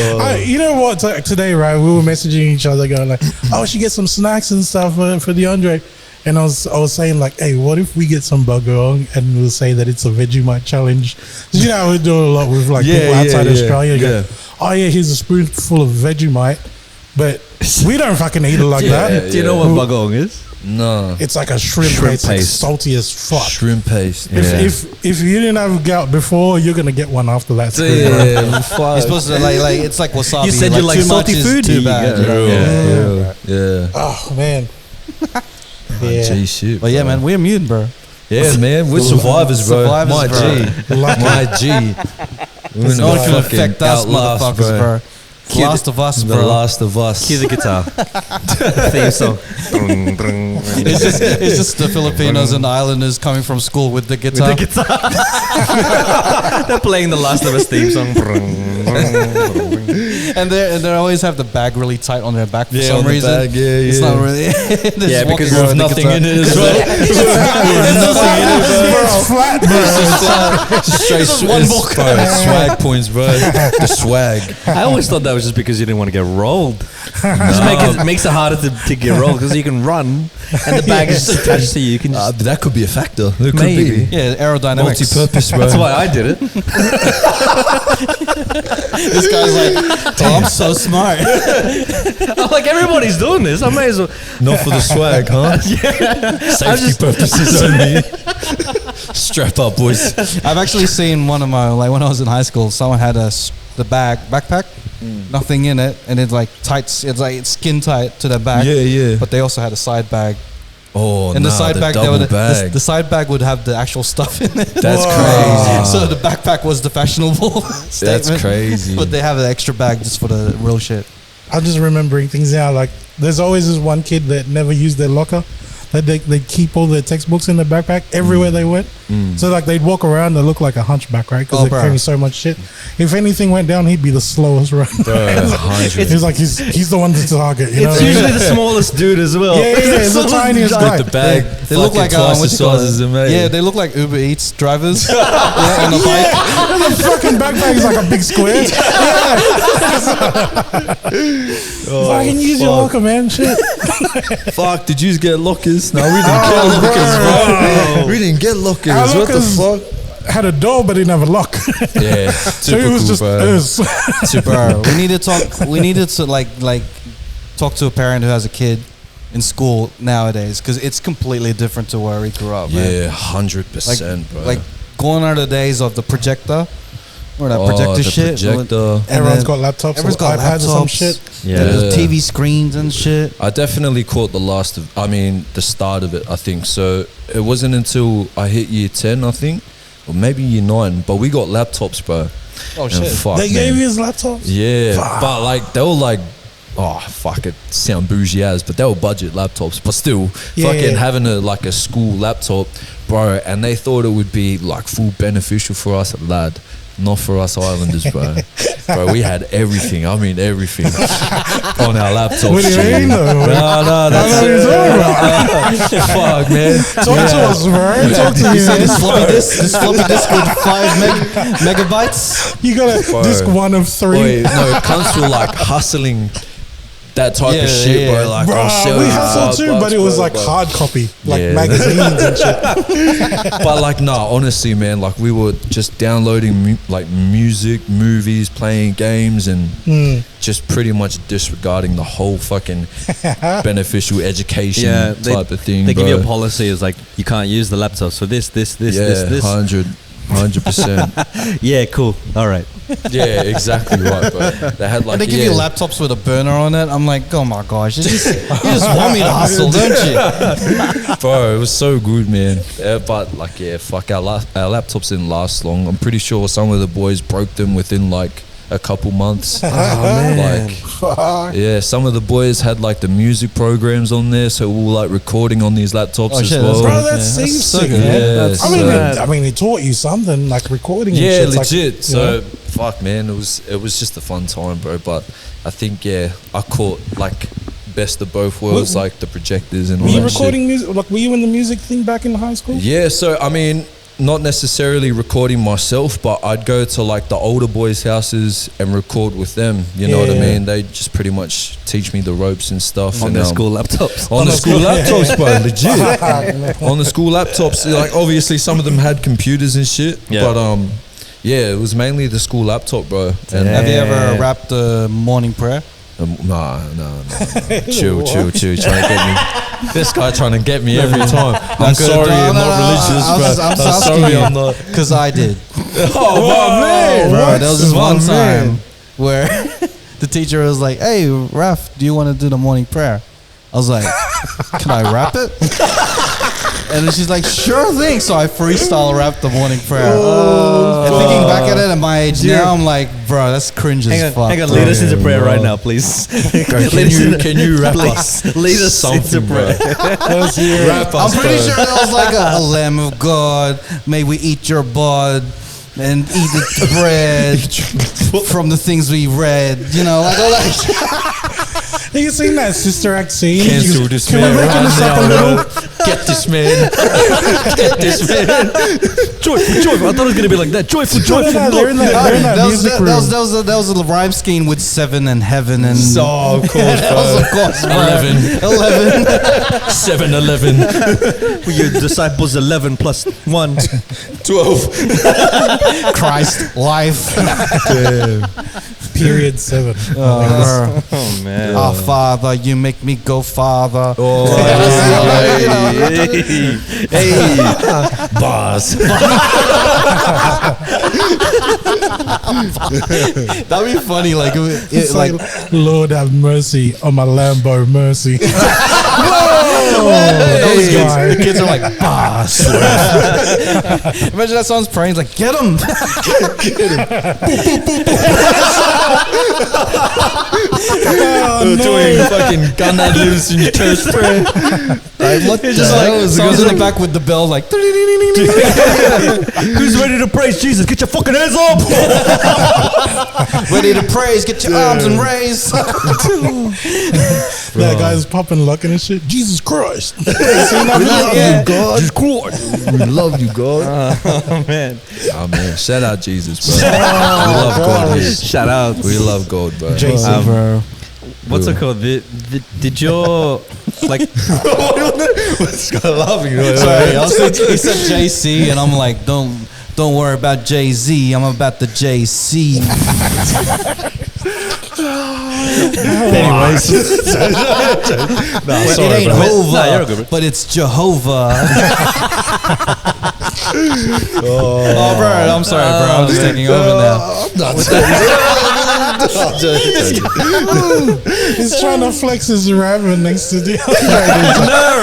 You know what? Today, right? We were messaging each other, going like, "Oh, we should get some snacks and stuff for Dxvndre." And I was saying like, "Hey, what if we get some bagong and we'll say that it's a Vegemite challenge?" You know, we do a lot with like people outside Australia. You go, "Oh yeah, here's a spoonful of Vegemite," but we don't fucking eat it like that. Do you know what bagong is? No. It's like a shrimp paste, like salty as fuck. Shrimp paste. If you didn't have gout before, you're gonna get one after that. Yeah, fuck. You're supposed to like it's like wasabi. You said you like too much salty is food, Too you bad. get you know? Yeah. Oh man. Yeah. G shit. But yeah, bro. man, we're immune, bro. Yeah, man, we're survivors, bro. Survivors, My bro. G. My G. We're No one can fucking affect us, outlast, motherfuckers, bro. Last of Us, The bro. Last of Us. Cue the guitar. Theme song. It's just the Filipinos and the Islanders coming from school with the guitar. They're playing the Last of Us theme song. And they always have the bag really tight on their back for Yeah, some on the reason. bag, yeah, It's yeah. not really. Yeah, because With nothing in it as well. It's flat, bro. Straight one book. Bro, swag points, bro. The swag. I always thought that was just because you didn't want to get rolled. Just makes it harder to get rolled because you can run and the bag is just attached to you. You can just, That could be a factor. It could Maybe. be. Yeah, aerodynamics. Multi-purpose, bro. that's why I did it. This guy's like, oh, I'm so smart. I'm like, everybody's doing this. I may as well. Not for the swag, huh? Safety purposes only. Strap up, boys. I've actually seen one of my, like when I was in high school, someone had the backpack, nothing in it, and it's like tight, it's skin tight to the back. Yeah. But they also had a side bag. Oh, And the side bag, they double would, bag. the side bag would have the actual stuff in it. That's Whoa. crazy. So the backpack was the fashionable statement. That's crazy. But they have an extra bag just for the real shit. I'm just remembering things now. Like, there's always this one kid that never used their locker. that they keep all their textbooks in their backpack everywhere they went. So like they'd walk around, they look like a hunchback, right? Because they're carrying so much shit. If anything went down, he'd be the slowest runner. He's like he's the one to target. You know it's usually the smallest dude as well. Yeah, it's the tiniest guy. The bag. They look like they look like Uber Eats drivers on a bike. And the fucking backpack is like a big square. I can use your locker, man. Shit. Fuck, did you get lockers? No, we didn't get lockers, bro. We didn't get lockers. What the fuck? Had a door, but didn't have a lock. Yeah, so it was just us. Super. We needed to like talk to a parent who has a kid in school nowadays, because it's completely different to where we grew up. Yeah, 100%, bro. Like gone are the days of the projector. Or that projector shit. Everyone's got laptops. Everyone's got iPads or some shit. Yeah. TV screens and shit. I definitely caught the start of it, I think. So it wasn't until I hit year 10, I think, or maybe year 9, but we got laptops, bro. Oh, shit. They gave you his laptops? Yeah. Fuck. But like, they were like, oh, fuck it, sound bougie as, but they were budget laptops. But still, having a school laptop, bro, and they thought it would be like full beneficial for us, lad. Not for us Islanders, bro. Bro, we had everything. I mean, everything on our laptops. What do you mean, though? No, that's it. Fuck, man. Talk to us, bro. Talk to me. This floppy disk with 5 megabytes. You got a disc 1 of 3. Wait, no, it comes to like hustling that type of shit, bro. Like, bro, we hustled too, but it was like hard copy, like magazines and shit. But like, honestly, man, like we were just downloading like music, movies, playing games, and just pretty much disregarding the whole fucking beneficial education type of thing. They give you a policy, it's like you can't use the laptop, so this. 100%. Yeah, cool. All right. Yeah, exactly right, bro. They had like, and they give you laptops with a burner on it. I'm like, oh my gosh, you just want me to hustle, don't you? Bro, it was so good, man. But like, fuck, our laptops didn't last long. I'm pretty sure some of the boys broke them within like a couple months. Oh man. Like, some of the boys had like the music programs on there, so we were like recording on these laptops as well. Bro, that seems sick, man. I mean, it taught you something like recording. Yeah, and shit. legit. Like, so fuck, man, it was just a fun time, bro. But I think I caught like best of both worlds, like the projectors and all that shit. Were you recording music? Like, were you in the music thing back in high school? Yeah, so I mean, not necessarily recording myself, but I'd go to like the older boys' houses and record with them. You know what I mean? They just pretty much teach me the ropes and stuff. On their school laptops. On the school laptops, bro. Legit. On the school laptops. Like, obviously, some of them had computers and shit. Yeah. But it was mainly the school laptop, bro. And have you ever rapped a morning prayer? No. Chill. Trying to get me. This guy trying to get me every time. I'm sorry, I'm not religious, bro. I'm sorry, I'm not. Because I did. Oh, my man. Bro, there was this one time where the teacher was like, hey, Raf, do you want to do the morning prayer? I was like, can I rap it? And then she's like, sure thing. So I freestyle rapped the morning prayer. And thinking back at it at my age now, I'm like, bro, that's cringe as fuck. Hang on, lead us into prayer right now, please. Can you rap us? Lead us into prayer. I'm pretty sure that was like a Lamb of God, may we eat your blood and eat the bread from the things we read. You know, like all that. You seen that Sister Act scene? Cancel this man. Get this man. Get this man. Joyful. I thought it was going to be like that. Joyful. That was a rhyme scheme with 7 and heaven and... So, of course, bro. Of course, 11. 7-11. Your disciples 11 plus 1. 12. Christ, life. Damn. Period 7. Oh man. Our Father, you make me go farther. Oh, hey. Boss. That'd be funny. Like, it's like, Lord have mercy on my Lambo, mercy. Those guys. The kids are like, boss. Imagine that song's praying. He's like, get him. Get him. doing fucking gun ad libs in your church prayer. Like, what the hell? Someone's in the back with the bell, like. Who's ready to praise Jesus? Get your fucking hands up! Ready to praise? Get your arms and raise. That guy's popping locking and shit. Jesus Christ! We love you, God. Jesus Christ. We love you, God. Oh man. Oh man, shout out Jesus, bro. We love God here. Shout out. We love God, bro. Jason, bro. What's it called? Did your like? What's guy laughing? Sorry, I was thinking, he said JC, and I'm like, don't worry about Jay-Z. I'm about the JC. Anyways, It ain't Hova, but it's Jehovah. Oh, bro, I'm sorry, bro. I'm just taking over now. He's trying to flex his rapper next to the other.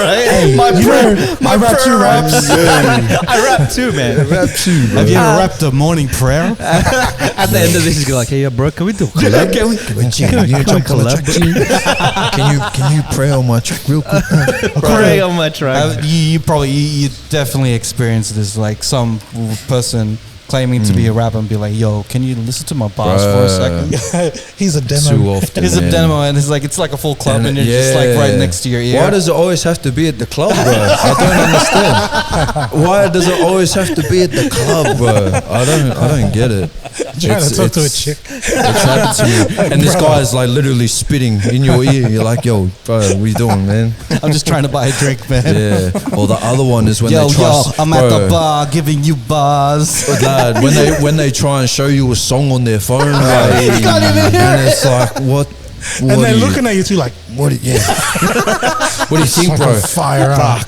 Right? Hey, My rap two raps. I rap too, man. rap too, bro. Have you ever rapped a morning prayer? At the end of this, he's like, "Hey, bro, can we do a collab? Can you pray on my track real quick? Pray on my track." You definitely experienced this, like some person claiming to be a rapper and be like, "Yo, can you listen to my bars for a second?" He's a demo. Too often. He's a demo, and it's like a full club, and you're just like right next to your ear. Why does it always have to be at the club, bro? I don't understand. Why does it always have to be at the club, bro? I don't get it. Trying to talk to a chick. It's happened to me, and this guy is like literally spitting in your ear. You're like, "Yo, bro, what are you doing, man?" I'm just trying to buy a drink, man. Yeah. Or the other one is when they try. I'm at the bar giving you bars. Lad, when they try and show you a song on their phone, like, and it's like, what? And they're looking at you too, like, What do you think, bro? Fire up.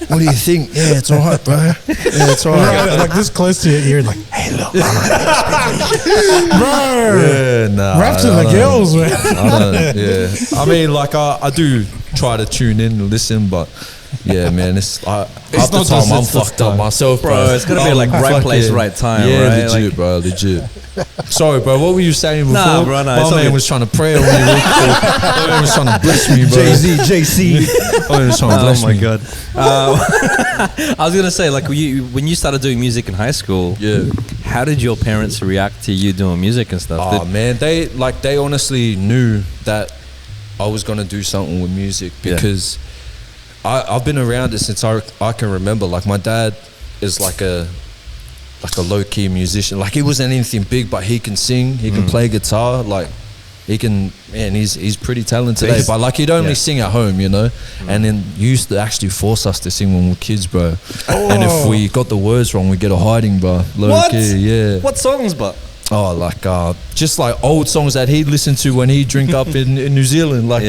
What do you think? Yeah, it's all right, bro. Yeah, it's all right. Like this close to your ear, like, hey, look, bro. Yeah, nah. Rap to the girls, man. I mean, like, I do try to tune in and listen, but yeah, man, half the time I'm fucked up myself, bro. It's gotta be like right place, right time, yeah, right? legit, bro, legit. Sorry, bro, what were you saying before? Nah, bro, nah, my man was trying to pray on me. My man was trying to bless me, bro. JC. My man was trying to bless me. Oh my god. I was gonna say, like, when you started doing music in high school, how did your parents react to you doing music and stuff? Oh man, they honestly knew that I was gonna do something with music because I've been around it since I can remember. Like, my dad is like a low-key musician. Like, he wasn't anything big, but he can sing, he can play guitar, like he can, man, he's pretty talented. But like, he'd only sing at home, you know. And then he used to actually force us to sing when we were kids, bro. And if we got the words wrong, we get a hiding, bro. Low-key, yeah. What songs, but? Oh, like just like old songs that he'd listen to when he'd drink up in New Zealand, like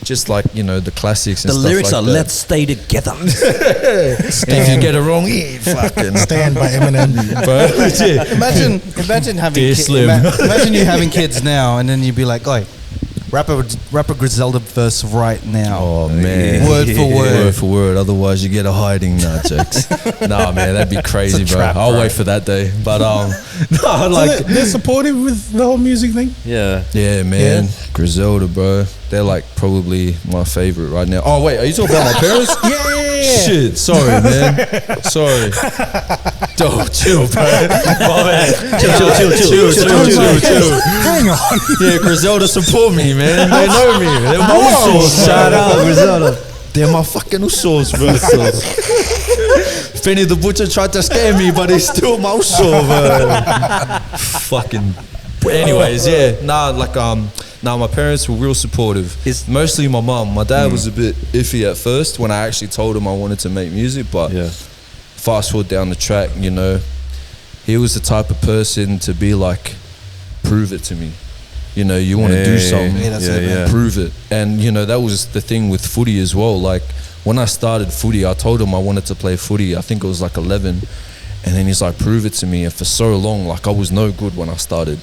just like, you know, the classics and the stuff lyrics like are that. "Let's stay together." If you get it wrong, fucking Stand by Eminem. Imagine having Slim. imagine you having kids now, and then you'd be like, "Oi, rap a Griselda verse right now." Oh man, word for word. Word for word. Otherwise, you get a hiding. Nah, jokes. Nah, man, that'd be crazy, bro. trap, I'll bro. wait for that day. But no, like, They're supportive with the whole music thing. Yeah. yeah, man, Griselda, bro. They're like probably my favorite right now. Oh wait, are you talking about my parents? Yeah. Shit, sorry, man. Sorry. Don't chill, bro. Chill. Hang on. Yeah, Griselda support me, man. They know me. They're my usos. Shout out, Griselda. They're my fucking usos, bro. Finny the Butcher tried to scare me, but he's still my uso, bro. Fucking. Anyways, yeah. Nah, my parents were real supportive. It's mostly my mum. My dad was a bit iffy at first when I actually told him I wanted to make music, but fast forward down the track, you know, he was the type of person to be like, prove it to me. You know, you want to do something, prove it. And, you know, that was the thing with footy as well. Like, when I started footy, I told him I wanted to play footy. I think it was like 11. And then he's like, prove it to me. And for so long, like, I was no good when I started.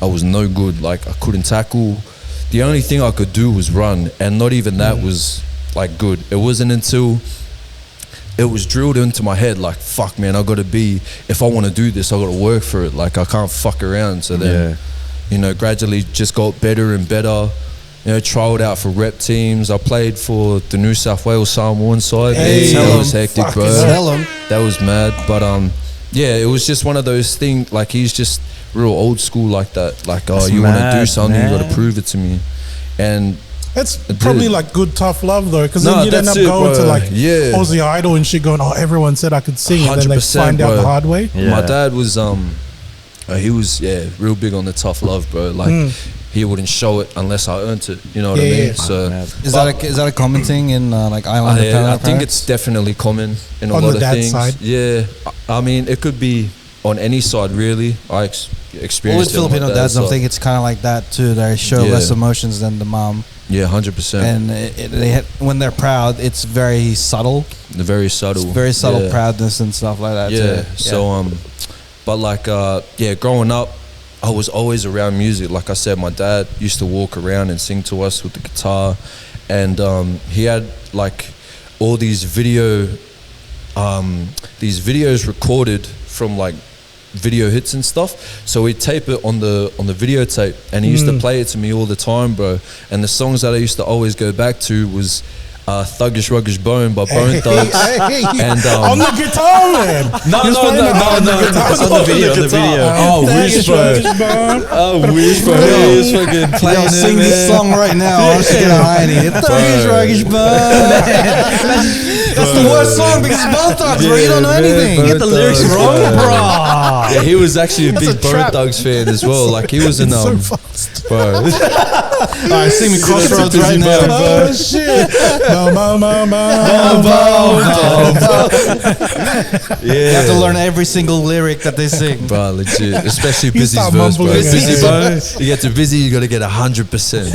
I was no good. Like, I couldn't tackle. The only thing I could do was run. And not even that was, like, good. It wasn't until it was drilled into my head, like, fuck, man, I got to be, if I want to do this, I got to work for it. Like, I can't fuck around. So then, you know, gradually just got better and better. trialed out for rep teams. I played for the New South Wales Samoan side. Hey, that was hectic, bro. Tell him. That was mad. But yeah, it was just one of those things. Like, he's just real old school like that. Like, oh, you want to do something, you got to prove it to me. And it's probably like good tough love though, because then you'd end up going to like Aussie Idol and shit, going, oh, everyone said I could sing, and then they find out the hard way. My dad was he was real big on the tough love, bro. Like, he wouldn't show it unless I earned it. You know what I mean? So is that a common thing in like Islander parents? I think it's definitely common in a lot of things. Side. Yeah, I mean, it could be on any side really. I experienced with Filipino dads, I think it's kind of like that too. They show less emotions than the mom. Yeah, 100%. And when they're proud, it's very subtle. Very subtle. It's very subtle proudness and stuff like that. Yeah. Too. So but like growing up, I was always around music. Like I said, my dad used to walk around and sing to us with the guitar, and he had like all these videos recorded from like video hits and stuff. So we'd tape it on the videotape, and he used to play it to me all the time, bro. And the songs that I used to always go back to was Thuggish Ruggish Bone by Bone Thugs. And on the guitar, man. No. It's on the video. Oh, Wishbone. Oh, Wishbone. He was fucking playing it. Sing this song right now. I'm just gonna hide it. Thuggish Ruggish Bone. That's the worst song because it's Bone Thugs, bro. You don't know anything. You get the lyrics wrong, bro. Yeah, he was actually a big Bone Thugs fan as well. Like, he was in so fast. Bro. Alright, sing me Crossroads right now. Oh shit. You have to learn every single lyric that they sing. Bro, legit. Especially Busy's verse, bro. Busy, bro. You get to Busy, you got to get 100%.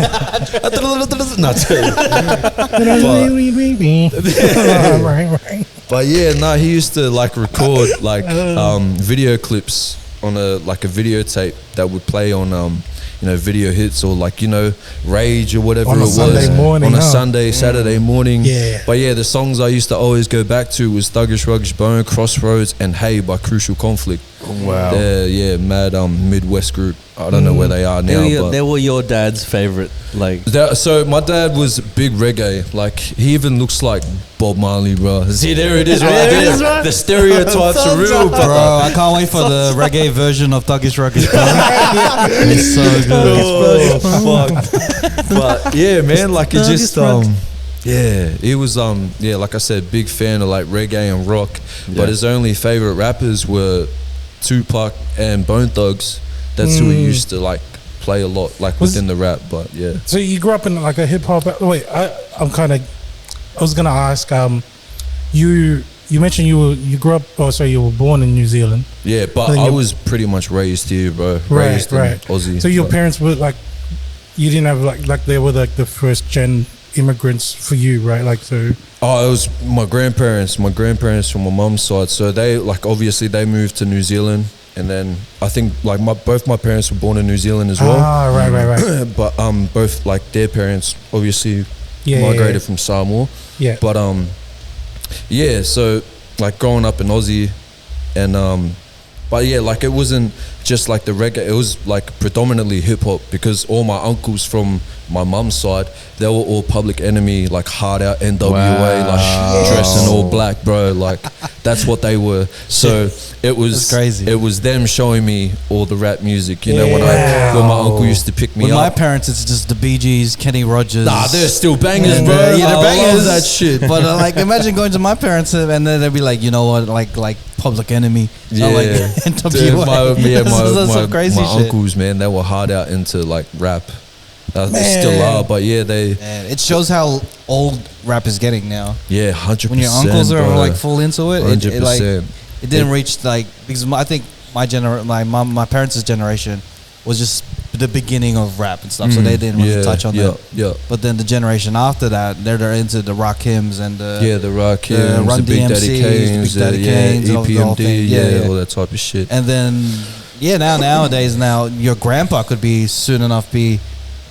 But yeah, he used to like record like video clips on a videotape that would play on video hits, or like, Rage or whatever on it was morning, on a Saturday morning. Yeah. But yeah, the songs I used to always go back to was Thuggish Ruggish Bone, Crossroads, and Hey by Crucial Conflict. Wow. They're mad Midwest group. I don't know where they are now. They were your dad's favorite, like. So my dad was big reggae. Like, he even looks like Bob Marley, bro. See, there it is, right there. Right. The stereotypes are real, bro. I can't wait for the reggae version of Thuggish Ruggish Bone. It's so good. Oh, fuck. But yeah, man, like, it just he was like I said, big fan of like reggae and rock. But his only favorite rappers were Tupac and Bone Thugs. That's who he used to like play a lot, like within the rap. But yeah. So you grew up in like a hip hop. Wait, I was gonna ask. You mentioned you grew up. Oh, sorry, you were born in New Zealand. Yeah, but I was pretty much raised here, bro. Raised in Aussie. So your parents were like, you didn't have like they were like the first gen immigrants for you, right? Like, so. Oh, it was my grandparents from my mum's side. So they obviously they moved to New Zealand. And then I think like both my parents were born in New Zealand as well. Ah, right. But both like their parents obviously migrated from Samoa. Yeah. But so like growing up in Aussie, and but yeah, like it wasn't just like the reggae. It was like predominantly hip hop, because all my uncles from my mum's side, they were all Public Enemy, like hard out NWA, like dressing all black, bro. Like that's what they were. So it was crazy. It was them showing me all the rap music. You know, when my uncle used to pick me with up. My parents, it's just the Bee Gees, Kenny Rogers. Nah, they're still bangers, and, bro. Yeah, they're bangers. That shit. But like, imagine going to my parents and then they'd be like, you know what, like Public Enemy. Yeah, like NWA. Dude, my uncles, man, they were hard out into like rap. They still are, but yeah, it shows how old rap is getting now. Yeah, 100%. When your uncles are like full into it, 100%. It didn't reach like, because I think my parents' generation was just the beginning of rap and stuff, so they didn't really touch on that. Yeah. But then the generation after that, they're into the rock hymns and the rock hymns, the Big Daddy Kanes, EPMD, all that type of shit. And then nowadays, your grandpa could be soon enough be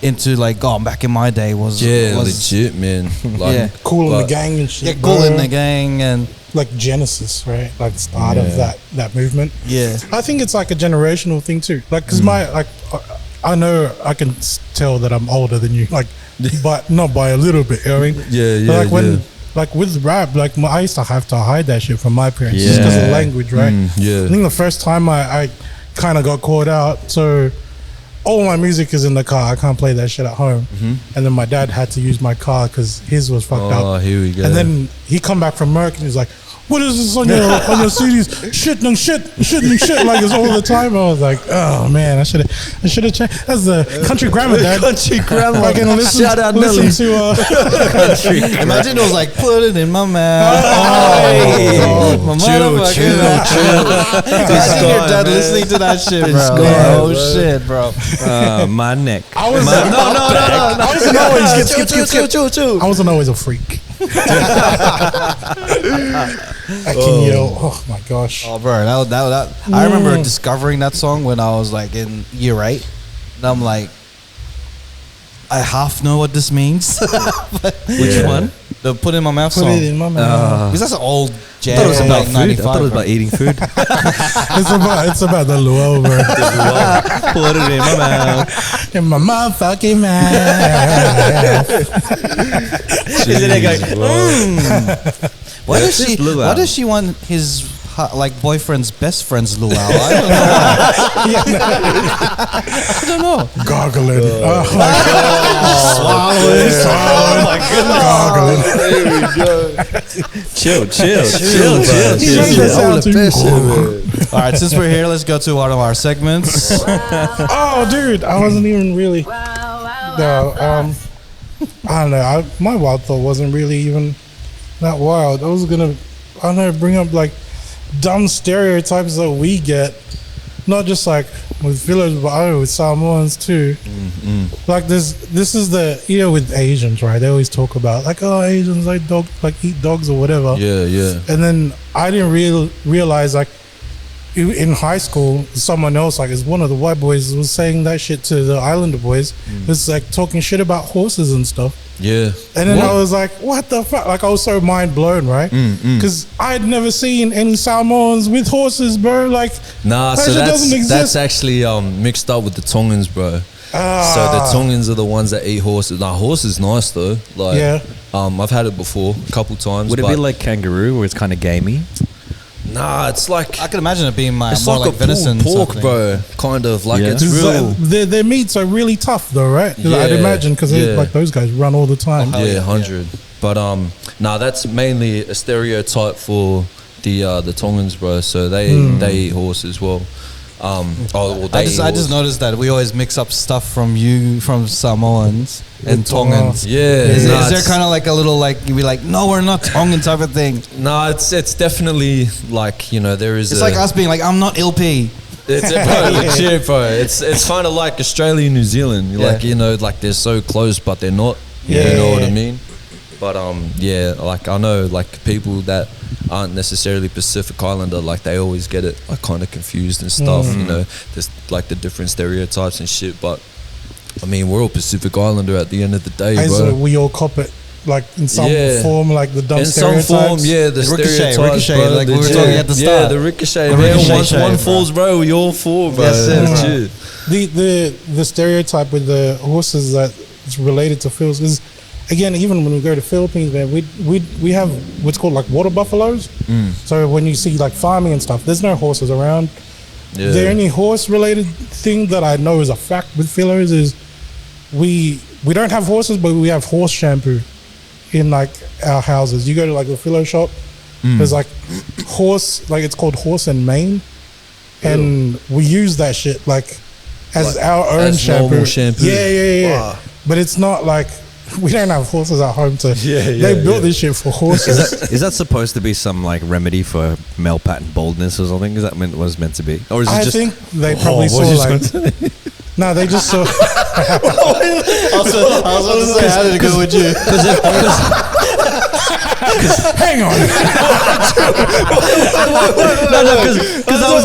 into like, back in my day was legit, man. Like, Cool in the Gang and shit. Yeah, Cool in the Gang and like Genesis, right? Like the start of that movement. Yeah, I think it's like a generational thing too. Like, cause I know I can tell that I'm older than you, like, but not by a little bit. You know what I mean? Yeah, but like with rap, like I used to have to hide that shit from my parents just because of language, right? Yeah. I think the first time I kind of got caught out, so all my music is in the car. I can't play that shit at home. And then my dad had to use my car because his was fucked up. Oh, here we go. And then he come back from work and he's like, "What is this on your CDs? Shit, like it's all the time." I was like, "Oh man, I should have changed." That's the country grammar, Dad. Country grammar. I can listen to country. Imagine it was like, "Put it in my mouth." Chill. Imagine your dad listening to that shit, bro. Oh shit, bro. My neck. I was Chill. I wasn't always a freak. I can yell. Oh my gosh. Oh, bro, that I remember discovering that song when I was like in year 8. And I'm like, I half know what this means. Which one? The Put in my mouth song. Put it in my mouth. Because that's an old jazz. I thought it was about like food. 95, I thought it was about eating food. It's about the luau, bro. Put it in my mouth. In my motherfucking mouth. Is it like, Why does she want his like boyfriend's best friend's luau? I don't know. Gargling. Oh my Swallowing. god. Oh my goodness. Chill. All right, since we're here, let's go to one of our segments. Oh, dude, I wasn't even really. No, I don't know. My wild thought wasn't really even that wild. I was gonna, I don't know, bring up like dumb stereotypes that we get, not just like with fillers, but I don't know, with Samoans too. Like this is the, with Asians, right? They always talk about like, oh, Asians like eat dogs or whatever. Yeah. And then I didn't realize like in high school, someone else, like, is one of the white boys was saying that shit to the Islander boys. It's like talking shit about horses and stuff. Yeah. And then I was like, what the fuck? Like, I was so mind blown, right? Because I'd never seen any Samoans with horses, bro. Like, nah, that so shit doesn't exist. that's actually mixed up with the Tongans, bro. So the Tongans are the ones that eat horses. Nah, horse is nice though. Like, I've had it before a couple times. Would it be like kangaroo, where it's kind of gamey? Nah, it's like, I can imagine it being more like a venison pork, bro. Kind of like it's real. real. Their meats are really tough, though, right? I'd imagine because like those guys run all the time. 100. But nah, that's mainly a stereotype for the Tongans, bro. So they eat horse as well. I just noticed that we always mix up stuff from Samoans and Tongans. Is there kind of like a little like you be like, no, we're not Tongan type of thing? No, it's definitely like, there is. It's like us being like, I'm not LP. It's legit, bro. It's kind of like Australia and New Zealand. Like like they're so close, but they're not. You know what I mean? But like I know like people that aren't necessarily Pacific Islander, like they always get it like kind of confused and stuff. There's like the different stereotypes and shit. But I mean, we're all Pacific Islander at the end of the day, bro. So we all cop it. Like in some form, like the dumb stereotypes. In some form, the stereotypes, ricochet, bro, like we were talking at the start. Yeah, the ricochet. Once one falls, bro, we all fall, bro. Yes, the stereotype with the horses that is related to Phils is, again, even when we go to Philippines, man, we have what's called like water buffaloes. So when you see like farming and stuff, there's no horses around. The only horse related thing that I know is a fact with fillers is we don't have horses, but we have horse shampoo in like our houses. You go to like the filler shop, there's like horse, like it's called horse and mane, and we use that shit like as our own shampoo. Yeah. Wow. But it's not like, we don't have horses at home to. They built this shit for horses. Is that supposed to be some like remedy for male pattern baldness or something? Is that what it's meant to be? Or is it I think they probably saw like. No, they just saw. I was about to say, how did it go with you? Hang on. No, because I was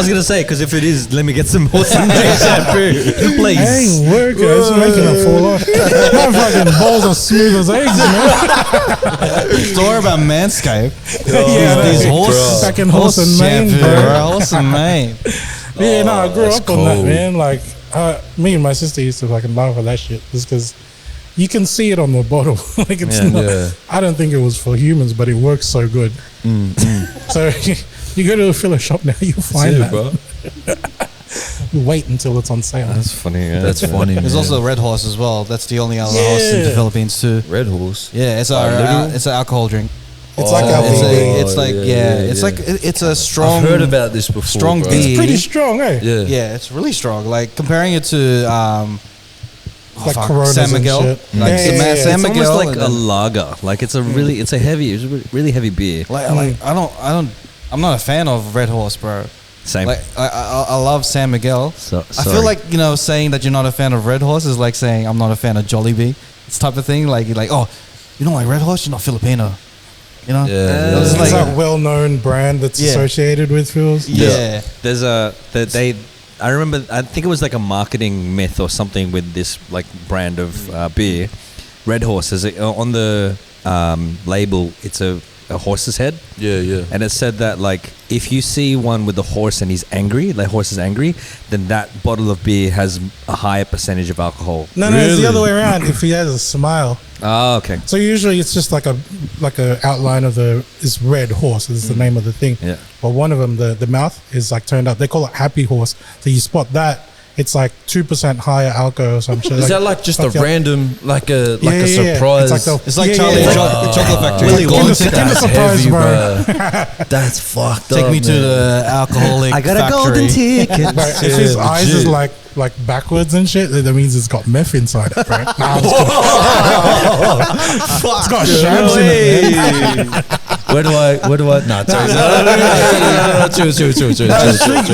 gonna say, because if it is, let me get some horse and mane shampoo, please. Ain't working. It's making a fall off. My fucking balls are smooth as eggs, man. Story about Manscaped. These horse and mane, bro. Horse and mane. Yeah, no, I grew up on that, man. Like, Me and my sister used to fucking laugh at that shit just because you can see it on the bottle. Like it's not. Yeah. I don't think it was for humans, but it works so good. So you go to a filler shop now, you'll find that. Bro. Wait until it's on sale. That's funny. Yeah. That's funny. There's also Red Horse as well. That's the only other horse in the Philippines too. Red Horse. Yeah, it's an alcohol drink. It's like it's a strong. I've heard about this before. Strong beer. It's pretty strong, eh? Yeah, it's really strong. Like comparing it to like Coronas San Miguel, and shit. like San Miguel, it's almost like a lager. Like it's a really, it's a really heavy beer. Like I'm not a fan of Red Horse, bro. Same. Like I love San Miguel. I feel like saying that you're not a fan of Red Horse is like saying I'm not a fan of Jollibee. It's type of thing. Like you're like, oh, you don't like Red Horse, you're not Filipino. You know, it's like a well-known brand that's associated with Phils. Yeah, there's I remember. I think it was like a marketing myth or something with this like brand of beer. Red Horse is on the label. It's a horse's head. Yeah. And it said that like if you see one with a horse and he's angry, like horse is angry, then that bottle of beer has a higher percentage of alcohol. No, it's the other way around. If he has a smile. Oh, okay. So usually it's just like a outline of this Red Horse is the name of the thing. Yeah. But one of them, the mouth is like turned up. They call it Happy Horse. So you spot that. It's like 2% higher alcohol or some shit. Is that like just a random, like a surprise? It's like Charlie Chocolate Factory. Kinder Surprise, bro. That's fucked up. Take me to the alcoholic I got factory. a golden ticket. Bro, if his eyes is like backwards and shit, that means it's got meth inside it, bro. It's got shams in it. Where do I? Nah, chill.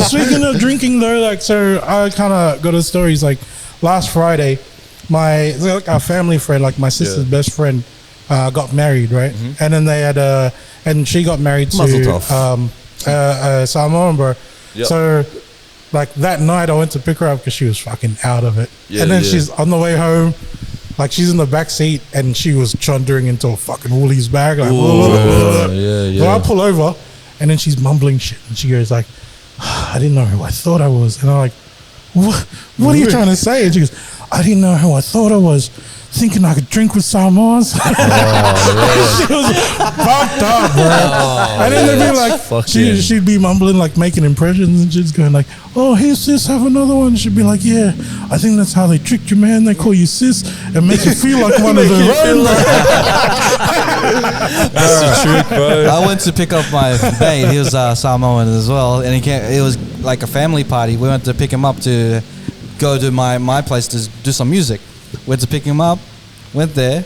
Speaking of drinking though, like, so I kind of got a story. It's like last Friday, our family friend, like my sister's best friend, got married, right? And then they had and she got married to Samoan, bro. Yep. So like that night, I went to pick her up because she was fucking out of it. And then she's on the way home. Like she's in the back seat and she was chundering into a fucking Woolies bag. Like, So I pull over and then she's mumbling shit and she goes like, I didn't know who I thought I was. And I'm like, what are you trying to say? And she goes, I didn't know who I thought I was. Thinking I could drink with Samoans. She was fucked up, bro. And then they'd be like, she'd be mumbling, like making impressions, and she's going like, "Oh, hey sis, have another one." She'd be like, "Yeah, I think that's how they tricked you, man. They call you sis and make you feel like one of their own." That's the trick, bro. I went to pick up my mate. He was Samoan as well, and it was like a family party. We went to pick him up to go to my place to do some music. Went to pick him up, went there.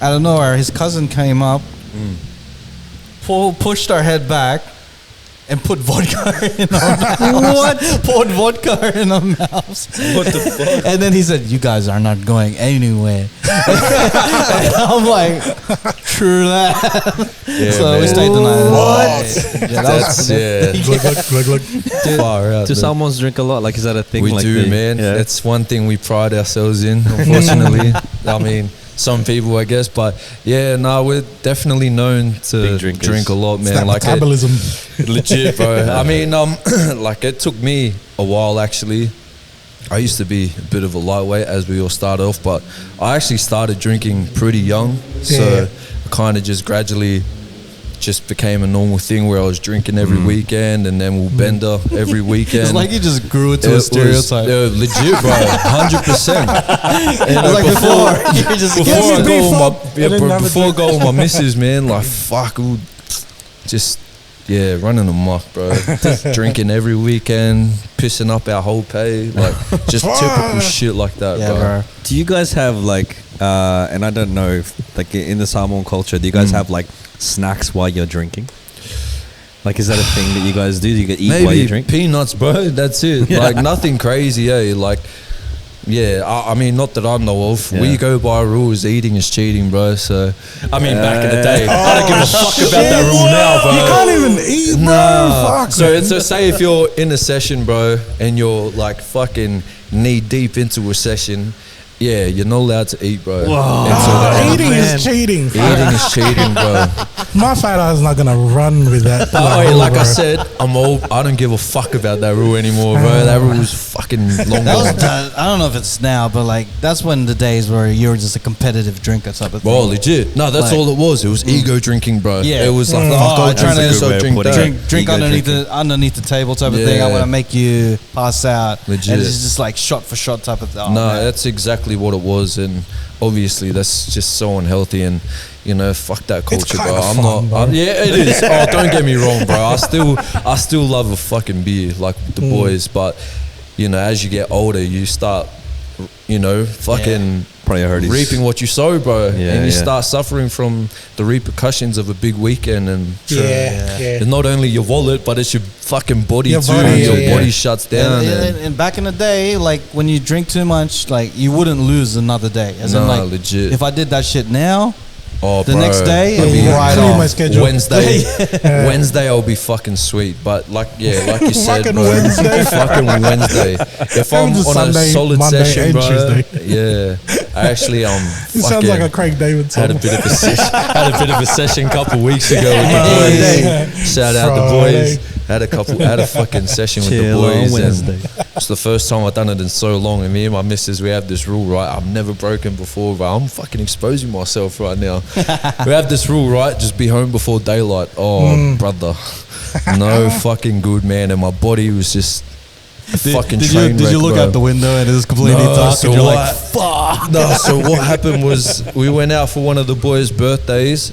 Out of nowhere, his cousin came up, pushed our head back, and put vodka in our mouths. Poured vodka in our mouths. What the fuck? And then he said, "You guys are not going anywhere." And I'm like, "True that." So we stayed the night. What? Look. Far out. Do Samoans drink a lot? Like, is that a thing? We do, man. Yeah. It's one thing we pride ourselves in, unfortunately. I mean, some people, I guess, but we're definitely known to drink a lot, man. It's like metabolism. Legit, bro. I mean, like it took me a while actually. I used to be a bit of a lightweight as we all start off, but I actually started drinking pretty young, so I kind of just gradually just became a normal thing where I was drinking every weekend, and then we'll bender every weekend. It's like you just grew into a stereotype. Legit, bro, 100%. Like before I go with my missus, man, like fuck, just running amok, bro. Drinking every weekend, pissing up our whole pay, like just typical shit like that, bro. Do you guys have like, and I don't know if like in the Samoan culture, do you guys have like snacks while you're drinking? Like, is that a thing that you guys do? Do you eat while you drink? Peanuts, bro. That's it. Like nothing crazy, Like, I mean, not that I know of. We go by rules. Eating is cheating, bro. So, I mean, back in the day, I don't give a fuck about that rule now, bro. You can't even eat, bro. Fuck. So say if you're in a session, bro, and you're like fucking knee deep into a session, Yeah, you're not allowed to eat, bro. Eating is cheating. Eating is cheating, bro. My fat ass is not gonna run with that. Like I said, I'm old. I don't give a fuck about that rule anymore, bro. That rule was fucking long gone. I don't know if it's now, but like that's when the days where you were just a competitive drinker type of thing. Bro, legit. No, that's like, all it was. It was ego drinking, bro. Yeah, it was like I'm trying to drink underneath the table type of thing. I want to make you pass out. Legit. And it's just like shot for shot type of thing. That's exactly what it was, and obviously that's just so unhealthy, and you know, fuck that culture, bro. Yeah, it is. Oh, don't get me wrong, bro. I still love a fucking beer, like the boys, but you know, as you get older, you start, you know, fucking reaping what you sow, bro, and you start suffering from the repercussions of a big weekend, and it's not only your wallet, but it's your fucking body too. Your body shuts down. And back in the day, like when you drink too much, like you wouldn't lose another day. As in, like, legit. If I did that shit now, the next day it'll be right on my schedule. Wednesday I'll be fucking sweet, but like you said, bro, fucking Wednesday. If I'm on Sunday, a solid Monday, session, and bro, Tuesday. I actually It sounds like a Craig David song. Had a bit of a session a couple weeks ago with the boys. Shout out the boys. Had a fucking session with the boys. Wednesday. It's the first time I've done it in so long, and me and my missus, we have this rule, right? I've never broken before, but I'm fucking exposing myself right now. We have this rule, right? Just be home before daylight. Oh, brother, no fucking good, man. And my body was just fucking train wreck. Did you look out the window and it was completely dark? So and you're like, fuck. No, so what happened was we went out for one of the boys' birthdays,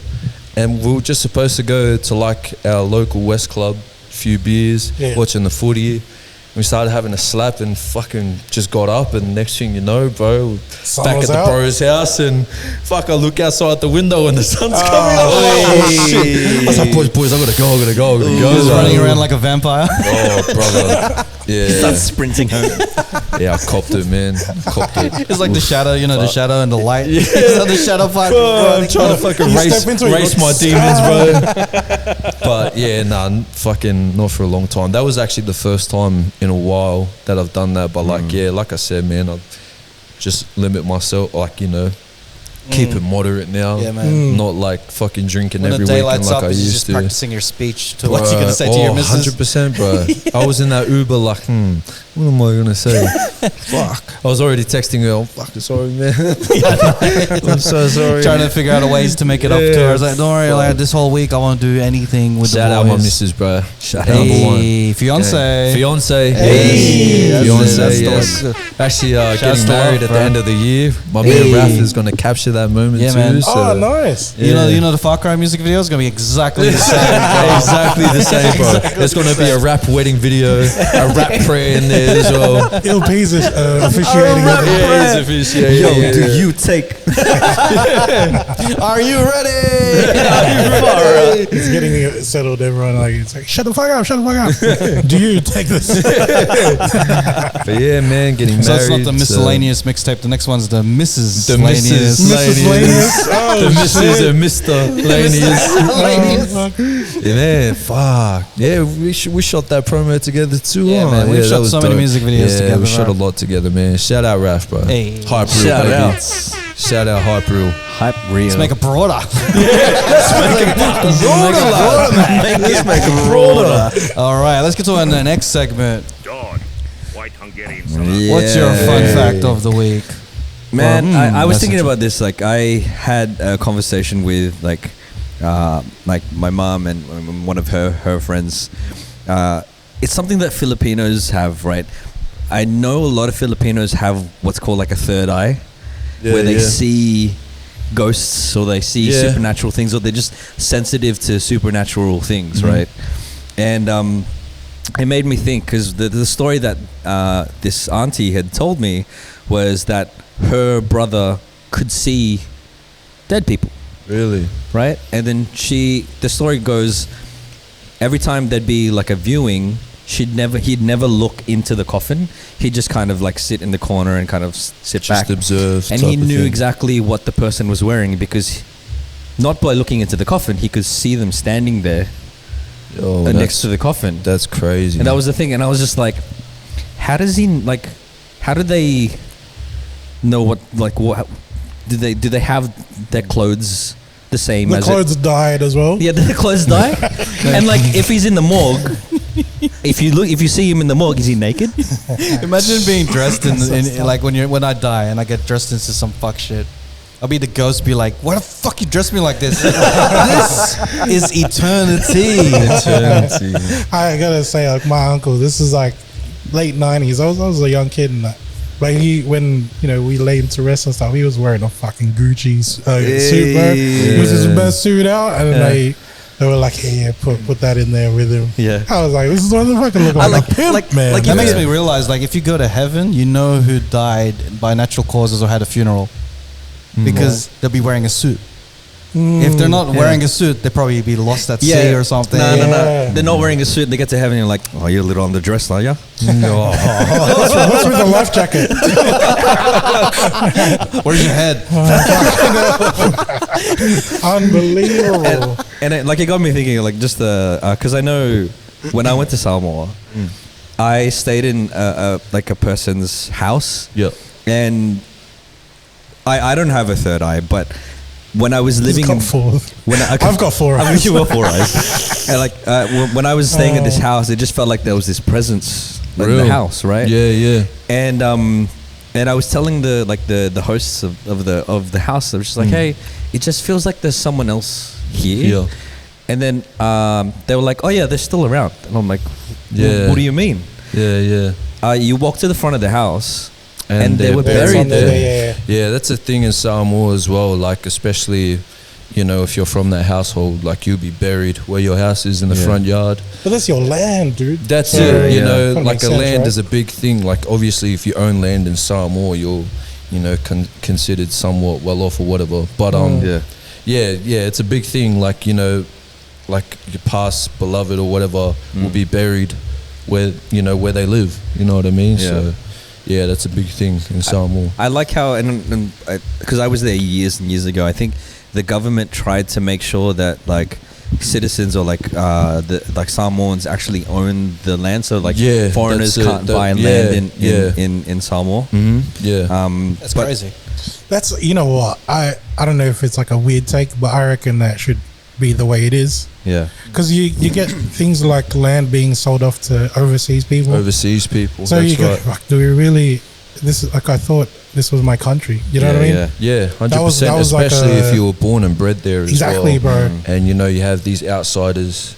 and we were just supposed to go to like our local West Club, few beers, watching the footy. We started having a slap and fucking just got up, and next thing you know, bro, back at the bro's house, and fuck, I look outside the window and the sun's coming up. Oh, shit. I was like, boys, I gotta go. He was running around like a vampire. Oh, brother. Yeah. He starts sprinting home. Yeah, I copped it, man. It's like the shadow, you know, the shadow and the light. Yeah. The shadow fight. I'm trying to fucking race my demons, bro. But yeah, fucking not for a long time. That was actually the first time in a while that I've done that. But like I said, man, I just limit myself, like, you know, keep it moderate now. Yeah, man. Not like fucking drinking every weekend like I used to. Practicing your speech to what you're gonna say to your missus. 100%, bro. I was in that Uber like, what am I gonna say? Fuck. I was already texting her. I'm fucking sorry, man. I'm so sorry. Trying to figure out ways to make it up to her. I was like, don't worry, like this whole week I won't do anything with the boys. Shout out my missus, bro. Shout out number one. Fiance. Fiance. Hey. Fiance. Yes. Actually, getting married at the end of the year. My man Raph is gonna capture that moment too. Man. So nice. Yeah. You know the Far Cry music video is gonna be exactly the same. Exactly the same, bro. There's gonna be a rap wedding video, a rap prayer in there as well. LP's officiating. He's officiating. Yo, do you take? Are you ready? He's getting it settled. Everyone it's like, shut the fuck up. Do you take this? But yeah, man, getting married. So it's not the miscellaneous mixtape. The next one's the Mrs. The Mrs. Lanius. The Mrs. and Mr. Lanius. Yeah, man, fuck. Yeah, we shot that promo together too. Yeah, man, we've shot so many music videos together. Yeah, we shot a lot together, man. Shout out Raph, bro. Hey. Hype Real, baby. Shout out Hype Real. Hype Real. Let's make a broader. Let's make a broader. All right, let's get to the next segment. Dawn, white Hungarian. What's your fun fact of the week? Man, I was thinking about this. Like, I had a conversation with like my mom and one of her friends. It's something that Filipinos have, right? I know a lot of Filipinos have what's called like a third eye, where they see ghosts or they see supernatural things, or they're just sensitive to supernatural things, right? And it made me think, because the story that this auntie had told me was that her brother could see dead people. Really? Right? And then the story goes, every time there'd be like a viewing, he'd never look into the coffin. He'd just kind of like sit in the corner and kind of sit back. Just observe. And he knew exactly what the person was wearing, because not by looking into the coffin, he could see them standing there next to the coffin. That's crazy. And that was the thing. And I was just like, how do they know what do they have their clothes the same? The clothes dyed as well. Yeah, the clothes dye. And like, if he's in the morgue, if you see him in the morgue, is he naked? Imagine being dressed in like when I die and I get dressed into some fuck shit. I'll be the ghost, be like, why the fuck you dress me like this? This is eternity. I gotta say, like, my uncle, this is like late 90s. I was a young kid in that. But when we laid him to rest and stuff, he was wearing a fucking Gucci suit, bro. It was his best suit out, and then they were like, yeah, put that in there with him. Yeah. I was like, this is what the fucking look like a pimp, man. Like, that makes me realize, like, if you go to heaven, you know who died by natural causes or had a funeral, because they'll be wearing a suit. If they're not wearing a suit, they'll probably be lost at sea or something. No. They're not wearing a suit. They get to heaven and you're like, oh, you're a little underdressed, are you? No. What's with the life jacket? Where's your head? Unbelievable. And it got me thinking, like, just because I know when I went to Samoa, I stayed in like a person's house. Yeah. And I don't have a third eye, but when I was living, I've got 4 eyes. I wish you were 4 eyes. And like when I was staying at this house, it just felt like there was this presence in the house, right? Yeah. And I was telling the hosts of the house, I was just like, hey, it just feels like there's someone else here. Yeah. And then they were like, oh yeah, they're still around. And I'm like, what do you mean? Yeah. You walk to the front of the house. And they were buried there. Yeah, that's a thing in Samoa as well. Like, especially, if you're from that household, like, you'll be buried where your house is in the front yard. But that's your land, dude. That's it. Like, land is a big thing. Like, obviously, if you own land in Samoa, you're, considered somewhat well off or whatever. But it's a big thing. Like, like your past beloved or whatever will be buried where they live. You know what I mean? Yeah. So. Yeah, that's a big thing in Samoa. I like how, because I was there years and years ago, I think the government tried to make sure that, like, citizens or like Samoans actually own the land, so like foreigners can't buy land in Samoa. That's crazy. That's what I don't know if it's like a weird take, but I reckon that should be the way it is. Yeah, because you get things like land being sold off to overseas people. So you go, fuck, do we really? This is like, I thought this was my country. You know what I mean? Yeah, 100%. Especially if you were born and bred there as well. Exactly, bro. And you have these outsiders,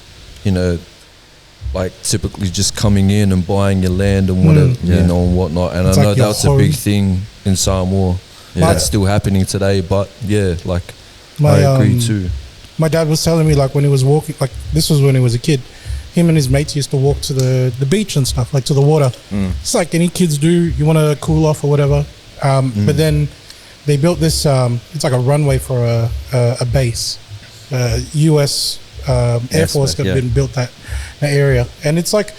like typically just coming in and buying your land and whatever, and whatnot. And it's I know that's a big thing in Samoa. That's still happening today. But I agree too. My dad was telling me, like, when he was walking, like, this was when he was a kid, him and his mates used to walk to the beach and stuff, like to the water. It's like any kids do. You want to cool off or whatever. But then they built this, it's like a runway for a base. US Air Force had been built that area. And it's like,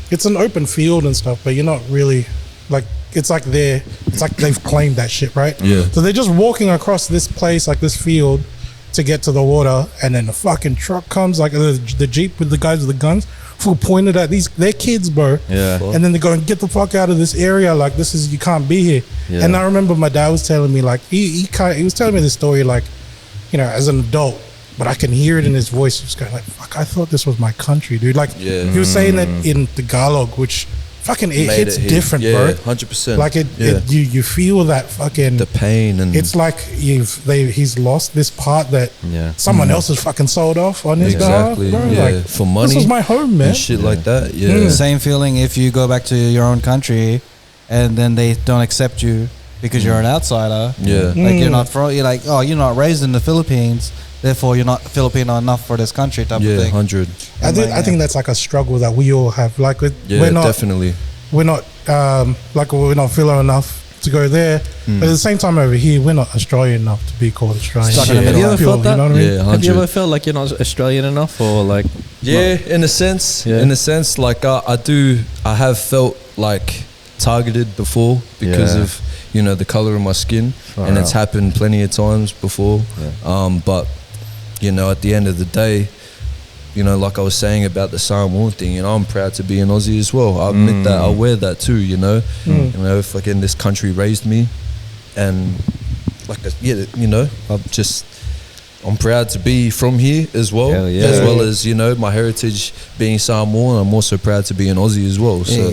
it's an open field and stuff, but you're not really, like, it's like they've claimed that shit, right? Yeah. So they're just walking across this place, like this field, to get to the water, and then the fucking truck comes, like the Jeep with the guys with the guns, full pointed at they're kids, bro. Yeah. And then they're going, get the fuck out of this area, like, you can't be here. Yeah. And I remember my dad was telling me, like, he was telling me this story, like, as an adult, but I can hear it in his voice. He was going like, fuck, I thought this was my country, dude. Like, he was saying that in Tagalog, which fucking it hits different, bro. 100%. Like you feel that fucking the pain, and it's like he's lost this part that someone else has fucking sold off on his behalf, bro. Like, for money. This was my home, man. And shit like that. Yeah. Same feeling if you go back to your own country, and then they don't accept you because you're an outsider. Yeah. Like you're not from. You're like, oh, you're not raised in the Philippines. Therefore, you're not Filipino enough for this country, type of thing. 100. I think that's like a struggle that we all have. Like, we're not definitely. We're not we're not Filo enough to go there, but at the same time over here, we're not Australian enough to be called Australian. Have you ever felt that? You know what I mean? Have you ever felt like you're not Australian enough, or like? Yeah, in a sense. Yeah. In a sense, like I have felt like targeted before because of the color of my skin, and it's happened plenty of times before. Yeah. But at the end of the day, like I was saying about the Samoan thing, I'm proud to be an Aussie as well. I admit that. I wear that too, fucking this country raised me, and I'm proud to be from here as well. As well as, my heritage being Samoan. I'm also proud to be an Aussie as well. So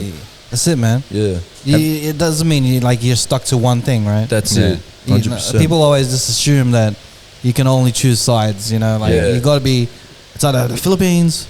that's it, man. Yeah. It doesn't mean you're stuck to one thing, right? That's it. 100%. People always just assume that you can only choose sides, you got to be, it's either the Philippines,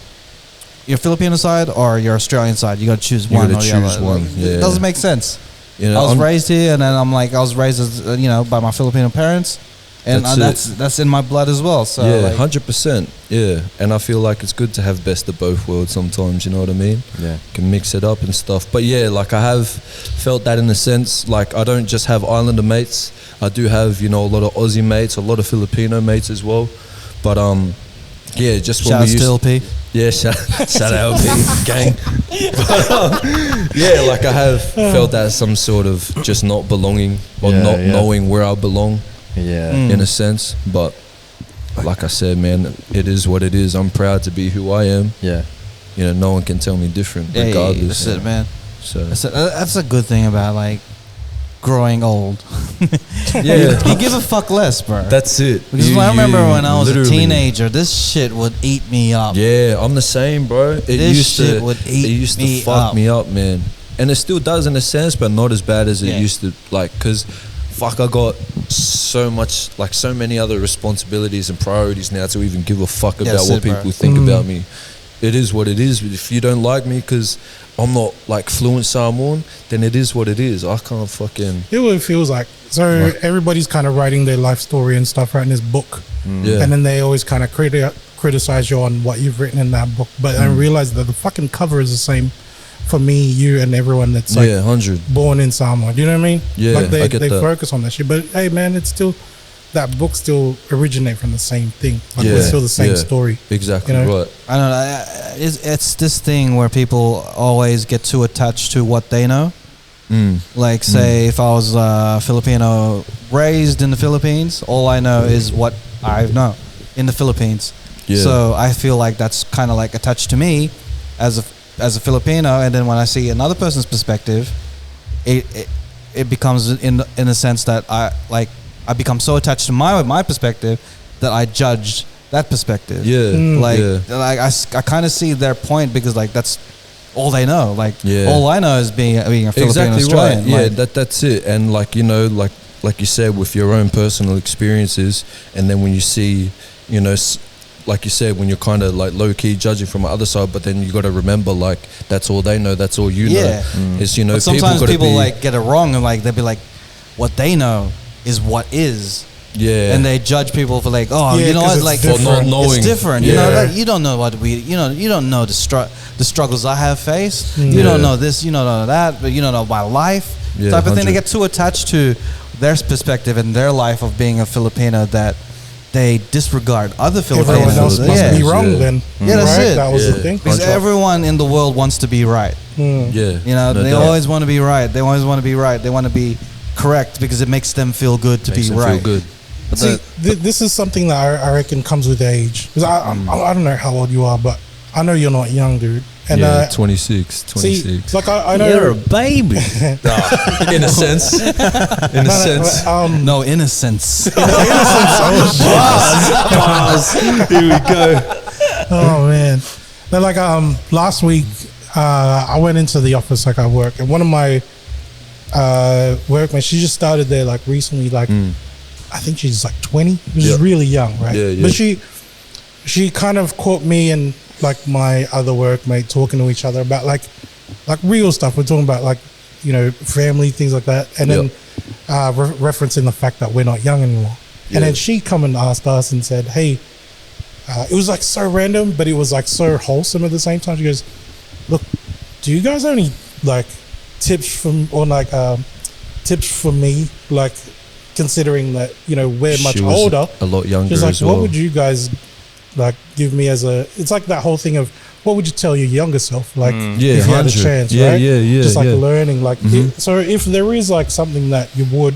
your Filipino side, or your Australian side. You got to choose one or the other. It doesn't make sense. I was raised here, and then I was raised as, by my Filipino parents. And that's in my blood as well. So 100%. Yeah, and I feel like it's good to have best of both worlds sometimes. You know what I mean? Yeah, can mix it up and stuff. But yeah, like I have felt that in a sense. Like I don't just have Islander mates. I do have a lot of Aussie mates, a lot of Filipino mates as well. But just when shout out to LP. Yeah, shout out LP gang. But, like I have felt that some sort of just not belonging or not knowing where I belong. In a sense, but like I said, man, it is what it is. I'm proud to be who I am. No one can tell me different, regardless. That's it, man. So that's a good thing about growing old. You give a fuck less, bro. That's it. Because I remember when I was a teenager, this shit would eat me up. Yeah, I'm the same, bro. It used to fuck me up, man. And it still does in a sense, but not as bad as it used to. Because fuck, I got so much, so many other responsibilities and priorities now to even give a fuck about what people think about me. It is what it is. If you don't like me because I'm not fluent Samoan, then it is what it is. I can't fucking. It feels like everybody's kind of writing their life story and stuff right in this book, and then they always kind of criticize you on what you've written in that book, but I realize that the fucking cover is the same for me, you, and everyone that's 100 born in Samoa. Do you know what I mean? Yeah, they I get that. focus on that shit. But hey, man, it's still that book still originate from the same thing. It's still the same story. Exactly right. I don't know. It's this thing where people always get too attached to what they know. Say if I was Filipino raised in the Philippines, all I know is what I know in the Philippines. So I feel like that's kind of attached to me as a Filipino, and then when I see another person's perspective, it becomes in a sense that I become so attached to my perspective that I judge that perspective. I kind of see their point because that's all they know. All I know is being a Filipino Australian. Right. Yeah, that's it. And like you said, with your own personal experiences, and then when you see, like you said, when you're kind of low-key judging from the other side, but then you got to remember that's all they know, that's all you know. Is but sometimes people get it wrong, and they'll be what they know is what is. And they judge people for for not knowing. It's different. You don't know what you don't know the struggles I have faced. You don't know this, you don't know that, but you don't know my life. Type of thing. They get too attached to their perspective and their life of being a Filipino that they disregard other Filipinos. Everyone else must be wrong then. That's it. That was the thing. Because everyone in the world wants to be right. They always want to be right. They always want to be right. They want to be correct because it makes them feel good to be right. But see, this is something that I reckon comes with age. Because I don't know how old you are, but I know you're not young, dude. And 26. See, I know you're a baby. In a sense. No innocence. Pause. Here we go. Oh man. But last week I went into the office at work, and one of my workmates, she just started there recently, I think she's 20, which is really young, right? But she kind of caught me and my other workmate talking to each other about real stuff. We're talking about family, things like that, and then referencing the fact that we're not young anymore. And then she come and asked us and said, hey, it was so random, but it was so wholesome at the same time. She goes, look, do you guys have any tips from tips for me, considering that we're much older, a lot younger? She's as well. What would you guys give me as a? It's that whole thing of what would you tell your younger self, if you had a chance, right? Just learning, so if there is so,mething that you would,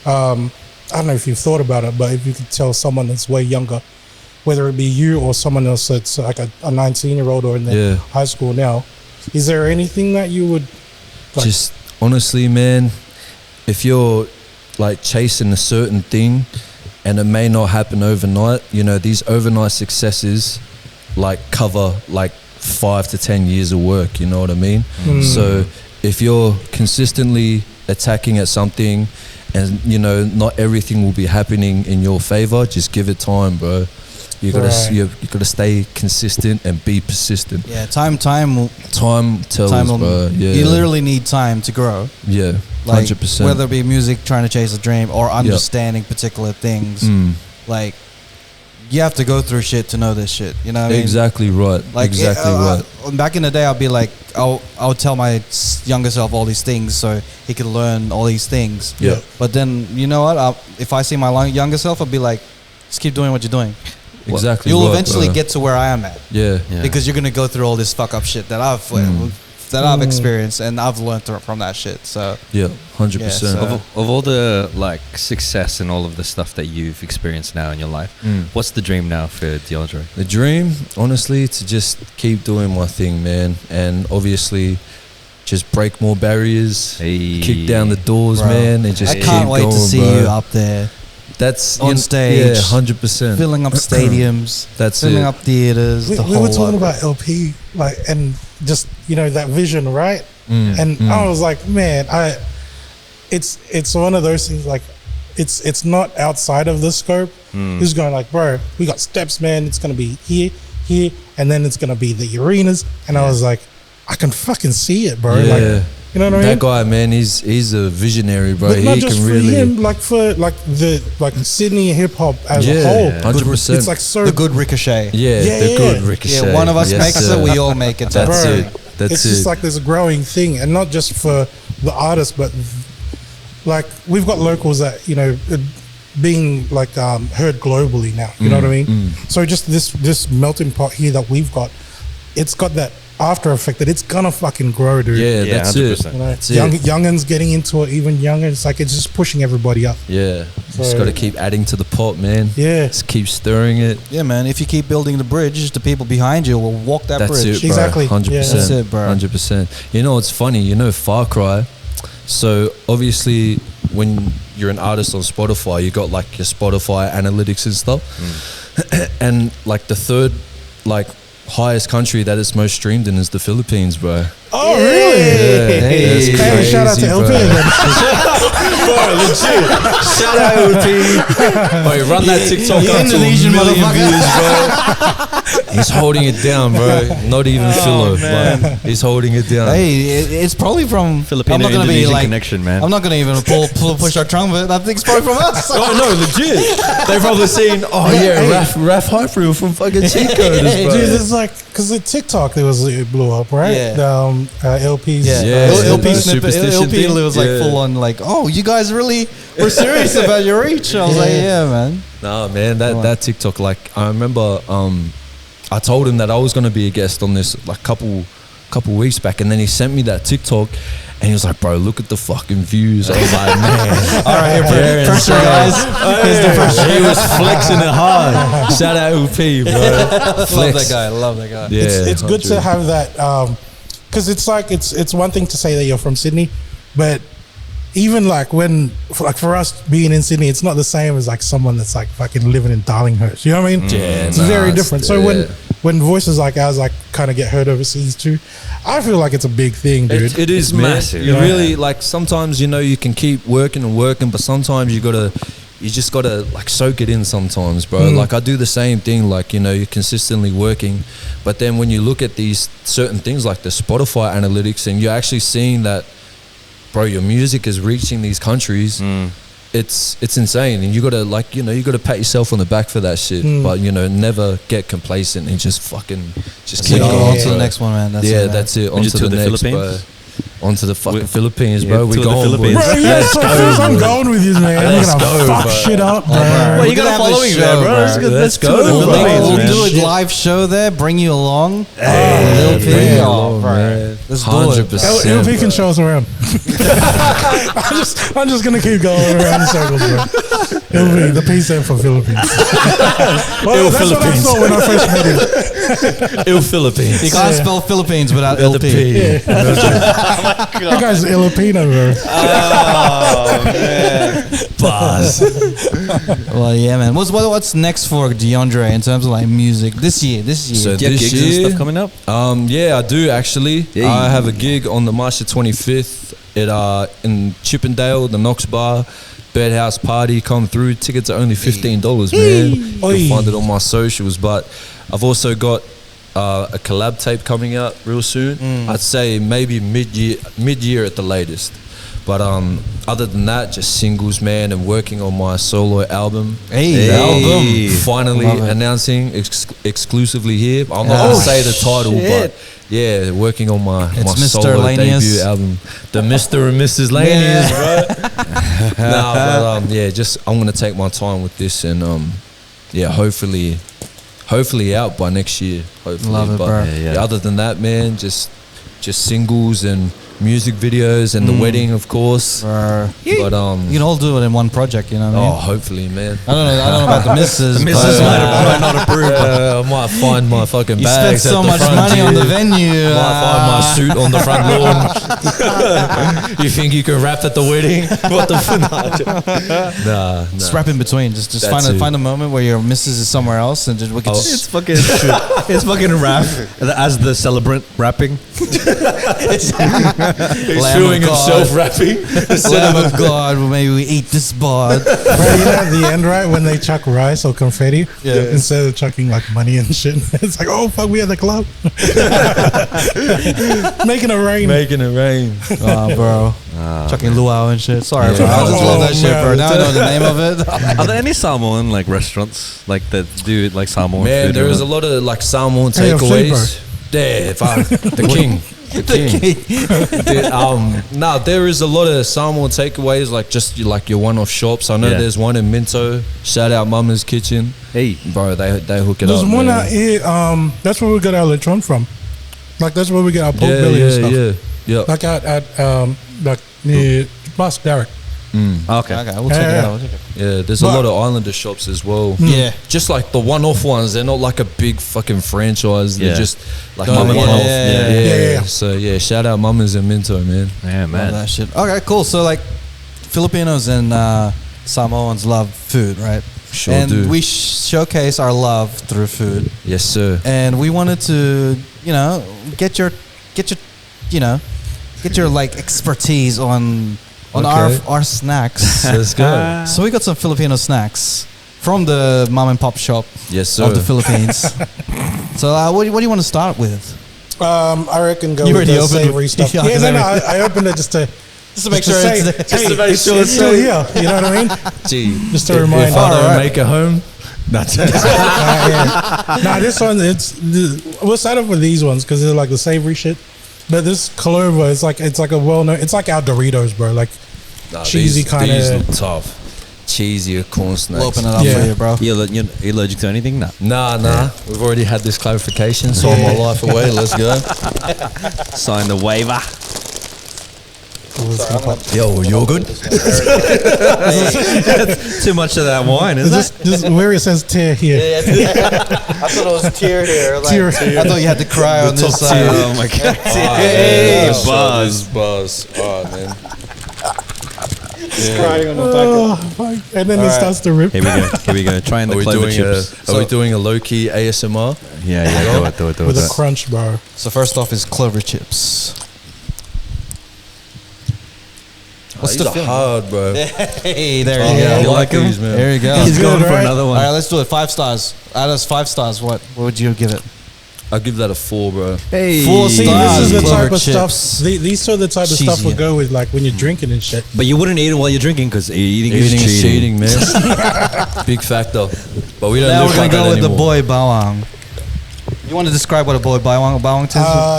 I don't know if you've thought about it, but if you could tell someone that's way younger, whether it be you or someone else that's a 19-year-old or in the high school now, is there anything that you would just honestly, man, if you're like chasing a certain thing and it may not happen overnight, you know, these overnight successes like cover like 5 to 10 years of work, you know what I mean? So if you're consistently attacking at something and you know not everything will be happening in your favor, just give it time, bro. You gotta stay consistent and be persistent. Yeah, time tells, bro. Yeah, you literally need time to grow. Yeah, like 100%. whether it be music, trying to chase a dream, or understanding particular things. Like you have to go through shit to know this shit. You know what I mean? Exactly right. Like right. Back in the day, I'd be like, I would tell my younger self all these things so he could learn all these things. Yeah. But then you know what? If I see my younger self, I'd be like, just keep doing what you're doing. Exactly. You'll eventually get to where I am at. Yeah. Because you're gonna go through all this fuck up shit that I've experienced and I've learned from that shit. So yeah, 100%. Yeah, so of all the like success and all of the stuff that you've experienced now in your life, what's the dream now for Dxvndre? The dream, honestly, to just keep doing my thing, man, and obviously just break more barriers, kick down the doors, man, and just I can't wait to see you up there. That's on stage, 100%, filling up stadiums. That's filling up theaters. We were talking about LP, like, and just that vision, right? And I was like, man, it's one of those things. Like, it's not outside of the scope. He's going like, bro, we got steps, man. It's gonna be here, and then it's gonna be the arenas. And I was like, I can fucking see it, bro. Yeah. Like, you know what I mean? That guy, man, he's a visionary, bro. But not he just can for really him, like for like Sydney hip hop as a whole. 100%. It's like so the good ricochet. The good ricochet. Yeah, one of us makes it, we all make it. That's bro, it. It's just like there's a growing thing, and not just for the artists, but like we've got locals that being like heard globally now. You know what I mean? So just this melting pot here that we've got, it's got that after effect that it's gonna fucking grow, dude. Yeah, that's 100%. it. You know, youngins getting into it, even younger. It's like it's just pushing everybody up. Yeah, so, just got to keep adding to the pot, man. Yeah, just keep stirring it. Yeah, man. If you keep building the bridge, the people behind you will walk that bridge. It, bro. Exactly. 100%. Yeah. That's it, bro. 100%. You know, it's funny. You know, Far Cry. So obviously, when you're an artist on Spotify, you got like your Spotify analytics and stuff, and like the third, like, highest country that it's most streamed in is the Philippines, bro. Oh, really? Yeah. Hey, shout out to LP again. Bro, legit. Shout out LP. Boy, run that TikTok up to 1 million views, bro. He's holding it down, bro. Not even Philo, but he's holding it down. Hey, it's probably from Filipino I'm not gonna Indonesian be like, connection, man. I'm not gonna even push our trumpet. I think it's probably from us. Oh no, legit. They've probably seen. Oh yeah, Raf Hyper from fucking Cheatcoders, bro. Dude, it's like because the TikTok it blew up, right? Yeah. LP's LP snippet. Superstition LP thing. was like full on like, oh, you guys really were serious about your reach. I was like, yeah, man. Nah, man, that TikTok, like, I remember I told him that I was gonna be a guest on this like couple weeks back, and then he sent me that TikTok. And he was like, bro, look at the fucking views. I was like, man. All right, pressure, guys. He was flexing it hard. Shout out LP, bro. Love that guy. Love that guy. Yeah, it's good to have that because it's like it's one thing to say that you're from Sydney, but even like for us being in Sydney, it's not the same as like someone that's like fucking living in Darlinghurst. You know what I mean? Yeah, it's very different. So when voices like ours like kind of get heard overseas too, I feel like it's a big thing, dude. It is massive. You really, like, sometimes, you know, you can keep working and working, but sometimes you just gotta like soak it in sometimes, bro. Like, I do the same thing, like, you know, you're consistently working, but then when you look at these certain things like the Spotify analytics and you're actually seeing that, bro, your music is reaching these countries, it's insane, and you gotta, like, you know, you gotta pat yourself on the back for that shit, but, you know, never get complacent and just keep going. On to the next one, man. That's it. On to the next, bro. On to the fucking Philippines, bro. We're going. Bro, yeah, I'm going with you, man. Let's I'm gonna go, fuck bro. shit up, bro. Well, you gotta follow me there, bro. Let's go, We'll bro. do a live show there. Bring you along. Hey, Lil P. along, man. Let's do it. 100%. LP can show us around. I'm just gonna keep going around in circles, bro. LP, the P stand for Philippines. Well, that's what I thought when I first met him. Ill Philippines. You can't spell Philippines without LP. Yeah. That guy's Filipino, bro. Oh man. Bars. Well, yeah, man. What's next for Dxvndre in terms of like music this year? So Do you have this gigs and year, stuff coming up? yeah, I do actually. Yeah. I have a gig on the March the 25th at in Chippendale, the Knox Bar. Birdhouse party, come through. Tickets are only $15, man. You can find it on my socials. But I've also got a collab tape coming out real soon. I'd say maybe mid-year at the latest. But other than that, just singles, man, and working on my solo album. Hey. The album finally Love it. announcing exclusively here. I'm not gonna say the title, but yeah, working on my Mr. solo Lanius. debut album, the Mr. and Mrs. Lanius, bro. Nah, but yeah, just I'm gonna take my time with this, and yeah, hopefully out by next year. Hopefully, Love it, but bro. yeah, other than that, man, just singles and music videos and the wedding, of course. But But you can all do it in one project, you know what I oh, mean? hopefully, man. I don't know about the missus. Missus might not approve. I might find my fucking You spent bags. so at the much front money on the here. venue. Might find my suit on the front lawn. You think you can rap at the wedding? What the fuck? Nah. Just rap in between. Just That's it. find a moment where your missus is somewhere else, and just we can It's just fucking rap as the celebrant rapping. Lamb of God. rapping. Lamb of God, well, maybe we eat this bod. Right, you know at the end, right, when they chuck rice or confetti, instead of chucking like money and shit, it's like, oh fuck, we at the club. Making it rain. Making it rain. Oh, bro. Chucking luau and shit. Sorry, bro. I just love that shit, bro. man. Now I know the name of it. Are there any Samoan like restaurants like that do like Samoan Man, food? there is a lot of like Samoan Hey, yo, takeaways. Yeah, the king. The king. Nah, there is a lot of Samoan takeaways, like just like your one-off shops. I know Yeah. there's one in Minto. Shout out Mama's Kitchen. Hey, Bro, they hook it There's up. one man. out here. That's where we got our lechon from. Like that's where we get our pork Yeah, belly and stuff. yeah. Like at like near Musk Derrick. okay. Okay, we'll check it out. We'll check it out. Yeah, there's a lot of Islander shops as well. Yeah. Just like the one-off ones, they're not like a big fucking franchise. They're Yeah. just like Don't- mom and yeah, pop. yeah, yeah. So yeah, shout out Mamas and Minto, man. Yeah, Love man. that shit. Okay, cool. So like, Filipinos and Samoans love food, right? Sure and do. we showcase our love through food. Yes, sir. And we wanted to, get your like expertise on Okay. our snacks. Let's go. So we got some Filipino snacks from the mom and pop shop Yes, sir. of the Philippines. So what do you want to start with? I reckon go You with already the opened savory it. stuff. Yeah, Yeah, I no, know. I opened it just to make sure say, it's there. hey, to make it's, sure it's still here. You know what I mean? Gee, Just a reminder. if I don't Alright. make it home, that's it. Nah, this one, we'll start off with these ones because they're like the savory shit. But this Clover, it's like a well-known. It's like our Doritos, bro. Like cheesy These kinda- look tough. Cheesy corn snacks. We'll open it up Yeah. for you, bro. You allergic to anything? Nah. Nah. We've already had this clarification. Sold my life away. Let's go. Sign the waiver. Yo, you're good. Too much of that wine, is it? Just where it says tear here. I thought it was tear here. Like, Tear. I thought you had to cry on this side. Oh my god. Hey, buzz. buzz. Oh man. Crying on the back. Fuck. And then it starts to rip. Here we go. Trying the Are we clover doing chips. are we doing a low key ASMR? Yeah, do it. With a crunch bar. So first off is clover chips. What's These the are feeling? hard, bro. Hey, there Oh, you yeah. go. You like these, man? There you go. He's Good, going for right? another All one. right, let's do it. 5 stars. Out of 5 stars, what would you give it? I'll give that a 4, bro. Hey. Full See, stars. this is the Clover type of chips. stuff. These are the type of stuff Cheesy. we go with, like when you're drinking and shit. But you wouldn't eat it while you're drinking because eating is Eating is cheating. cheating, man. Big factor. But we don't Now live we're like gonna go that with the anymore. boy bawang. You want to describe what a boy bawang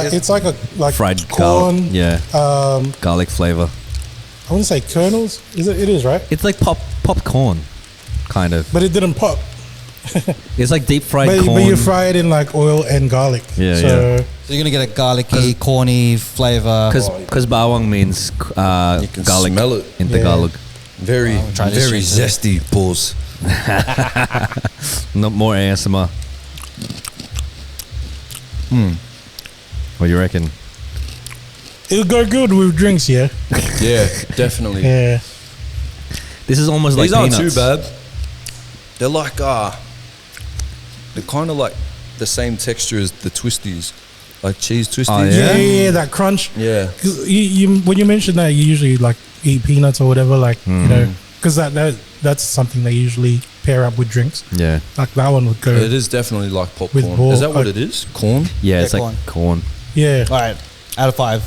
is? It's like a Fried corn. garlic. Garlic flavor. I wouldn't say kernels. It is right, It's like popcorn, kind of. but it didn't pop. It's like deep fried But corn. you fry it in like oil and garlic. Yeah, so yeah. So you're gonna get a garlicky, corny flavor. Because bawang means You can garlic smell it. in Yeah. Tagalog. Very, try this very shit, zesty. Pause. No more ASMR. What do you reckon? it'll go good with drinks, yeah. Yeah, definitely. Yeah. This is almost These like aren't peanuts. too bad. They're like they're kind of like the same texture as the twisties, like cheese twisties. Oh, yeah? Yeah, that crunch. Yeah. 'Cause you when you mention that, you usually like eat peanuts or whatever, like you know, because that's something they usually pair up with drinks. Yeah. Like that one would go. It is definitely like popcorn. ball- Is that what it is? Corn? Yeah, it's Yeah, like corn. Yeah. All right, out of 5,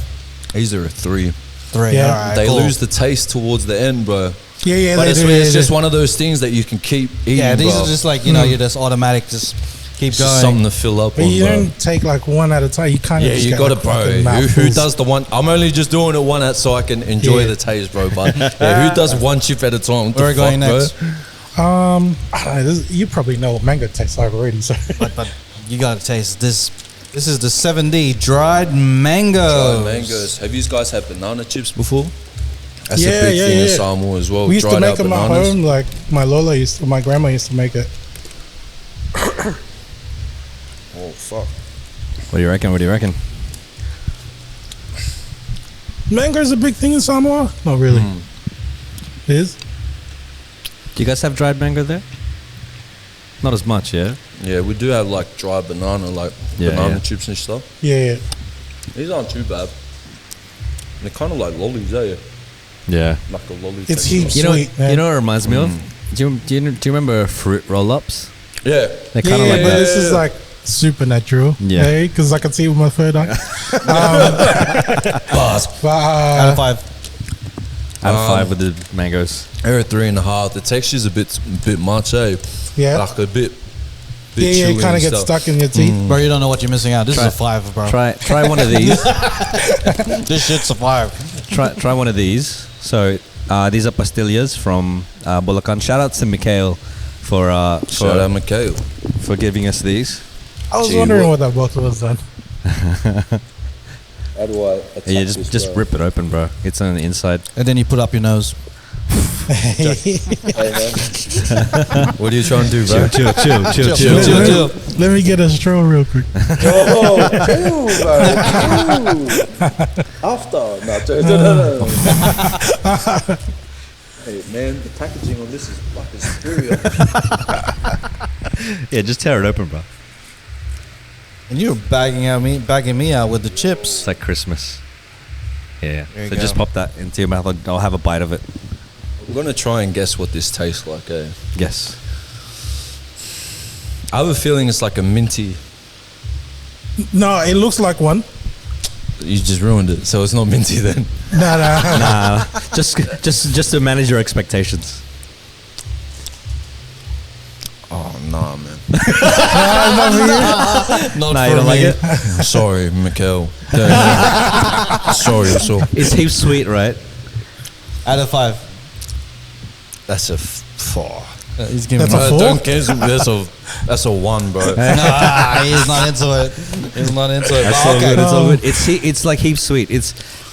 These are a 3. 3. Yeah. All right, They cool. lose the taste towards the end, bro. Yeah, But they it's, do. it's yeah, just yeah. one of those things that you can keep eating. Yeah, these bro. are just like, you know, you're just automatic, just keep It's going. just something to fill up But on, you bro. don't take like one at a time. You kind of Yeah, just you get, got like, it, bro. fucking Who mouthfuls. does the one? I'm only just doing it one at so I can enjoy Yeah. the taste, bro. But yeah, who does one chip at a time? What Where are the we going fuck, bro? next? I don't know. You probably know what mango tastes like already. So But you gotta taste this. This is the 7D dried mango. Dried mangoes. Have you guys had banana chips before? That's Yeah, a big yeah, thing in yeah. Samoa as well. we used to Dried make out them at bananas. home. Like my grandma used to make it. Oh fuck! What do you reckon? What do you reckon? Mango's a big thing in Samoa. Not really. It is. Do you guys have dried mango there? Not as much, yeah. Yeah, we do have like dried banana, like Yeah, banana yeah. chips and stuff. Yeah. These aren't too bad. They're kind of like lollies, eh? Yeah. Like a lolly. It's texture. heaps. You know, Sweet, man. you know what it reminds me of? Do you remember fruit roll-ups? Yeah. They're Yeah, kind of like but that. this is like supernatural. Yeah. because I can see it with my third eye. Bars. But Out of 5. Out of 5 with the mangoes. They're a 3.5. The texture's a bit much, eh? yeah, Like a bit. yeah, chewy it kind of and gets stuff. stuck in your teeth. Bro, you don't know what you're missing out. This Try- is a 5, bro. Try one of these. This shit's a 5. try one of these. So these are pastillas from Bulacan. Shout out to Mikhail for Shout out Mikhail. for giving us these. I was Gee, wondering what- what that bottle was done. How do I Yeah, just rip it open, bro. It's on the inside. And then you put up your nose. What are you trying to do, bro? Chill. Let me get a straw real quick. After. No. Hey, man, the packaging on this is fucking superior. Yeah, just tear it open, bro. And you're bagging me out with the chips. It's like Christmas. Yeah. There you So go. just pop that into your mouth. I'll have a bite of it. We're gonna try and guess what this tastes like, eh? Yes. I have a feeling it's like a minty. No, it looks like one. You just ruined it, so it's not minty then. No. Nah, just to manage your expectations. Oh nah, man. Not Nah, for you don't like me. it? Sorry, Mikhail. Sorry, so It's heaps sweet, right? Out of 5. that's a 4. He's giving That's me a 4? Don't cancel. That's a 1, bro. Nah, he's not into it. He's not into it. That's But all okay. good. It's all good. It's like heaps sweet.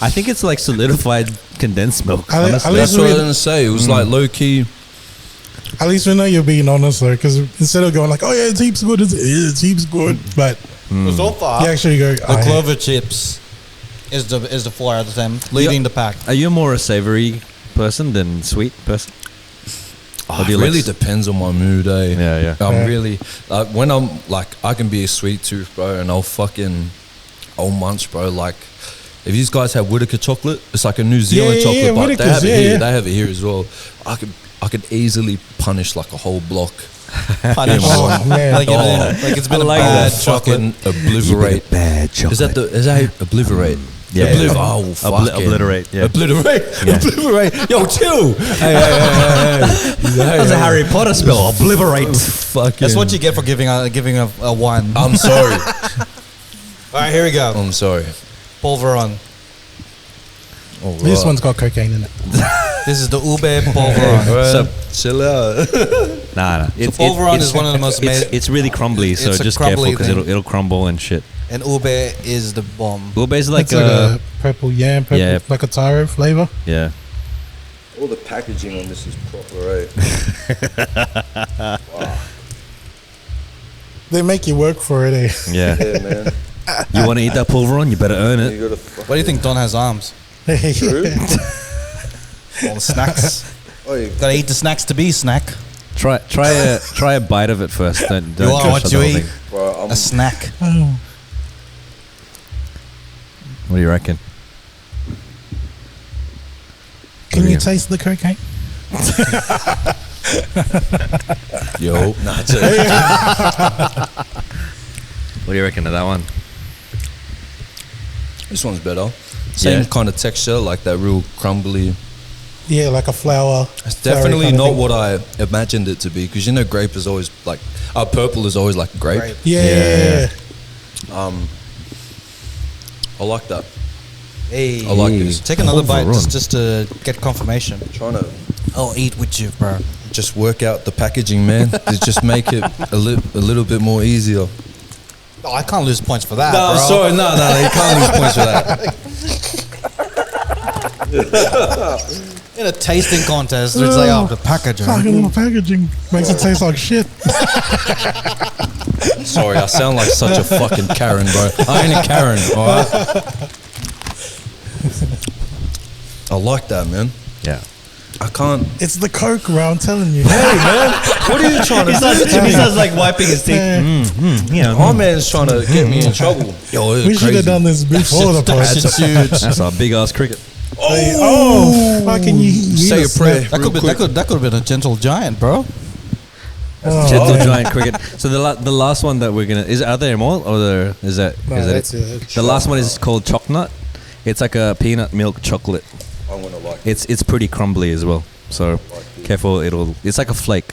I think it's like solidified condensed milk. At Honestly. least That's what I was gonna say. It was like low key. At least we know you're being honest though, because instead of going like, "Oh yeah, it's heaps good," it's heaps good, but So far, you actually go, the "Oh, yeah." clover chips is the 4 out of 10, leading the pack. Are you more a savory person than sweet person? Or do It you really like depends on my mood, eh? Yeah. I'm Yeah. really like when I'm like I can be a sweet tooth, bro, and I'll munch, bro. Like if you guys have Whittaker chocolate, it's like a New Zealand yeah, chocolate, but they Whittaker's, have it yeah, here. yeah. They have it here as well. I could easily punish like a whole block. Punish. Oh, man. like, it's been I a like bad that. chocolate. Fucking obliterate. bad chocolate? Is that obliterate? Yeah, Obliv- yeah. Oh, fucking Obliterate, yeah. Obliterate. Yeah. Obliterate. Yo, chill. Hey. That's a Harry Potter spell. Obliterate. Fucking. That's what you get for giving a 1. I'm sorry. All right, here we go. I'm sorry. Polveron. All This right. one's got cocaine in it. This is the Ube Polveron. So, chill out. Nah. Polveron is one of the most amazing. It's really crumbly, so It's a just careful crumbly because thing. it'll crumble and shit. And Ube is the bomb. Ube is like It's like a purple yam, yeah. like a taro flavor. yeah. All the packaging on this is proper, right? They make you work for it, eh? Yeah. Yeah, man. You want to eat that pulveron? You better earn it. You gotta What do you think Don has arms? Yeah. All the snacks. Gotta eat the snacks to be snack. Try a bite of it first. Don't You are what you eat. Bro, A snack. What do you reckon? Can you taste the cocaine? Yo, nah, What do you reckon of that one? this one's better. Same kind of texture, like that real crumbly. Yeah, like a flour. It's definitely not what I imagined it to be, because you know grape is always like, purple is always like grape. Yeah. I like that. Hey, I like this. Take another bite Overrun. just to get confirmation. Trying to I'll eat with you, bro. just work out the packaging, man. To just make it a little bit more easier. Oh, I can't lose points for that, No, bro. sorry, no, you can't lose points for that. In a tasting contest, it's like, oh, the packaging. Fucking the packaging makes it taste like shit. Sorry, I sound like such a fucking Karen, bro. I ain't a Karen, alright? I like that, man. Yeah. I can't. It's the Coke, bro. I'm telling you. Hey, man, what are you trying to do? He starts like wiping his teeth. My man's trying to get me in trouble. Yo, We should have done this before the That podcast. shit's huge. That's a big ass cricket. Oh, fucking you! Say a prayer. That could have been a gentle giant, bro. Gentle giant cricket. So the last one that we're gonna are there more or is that that's it? it. The last one is called chocolate. It's like a peanut milk chocolate. I'm gonna like. It's pretty crumbly as well. So careful, it's like a flake.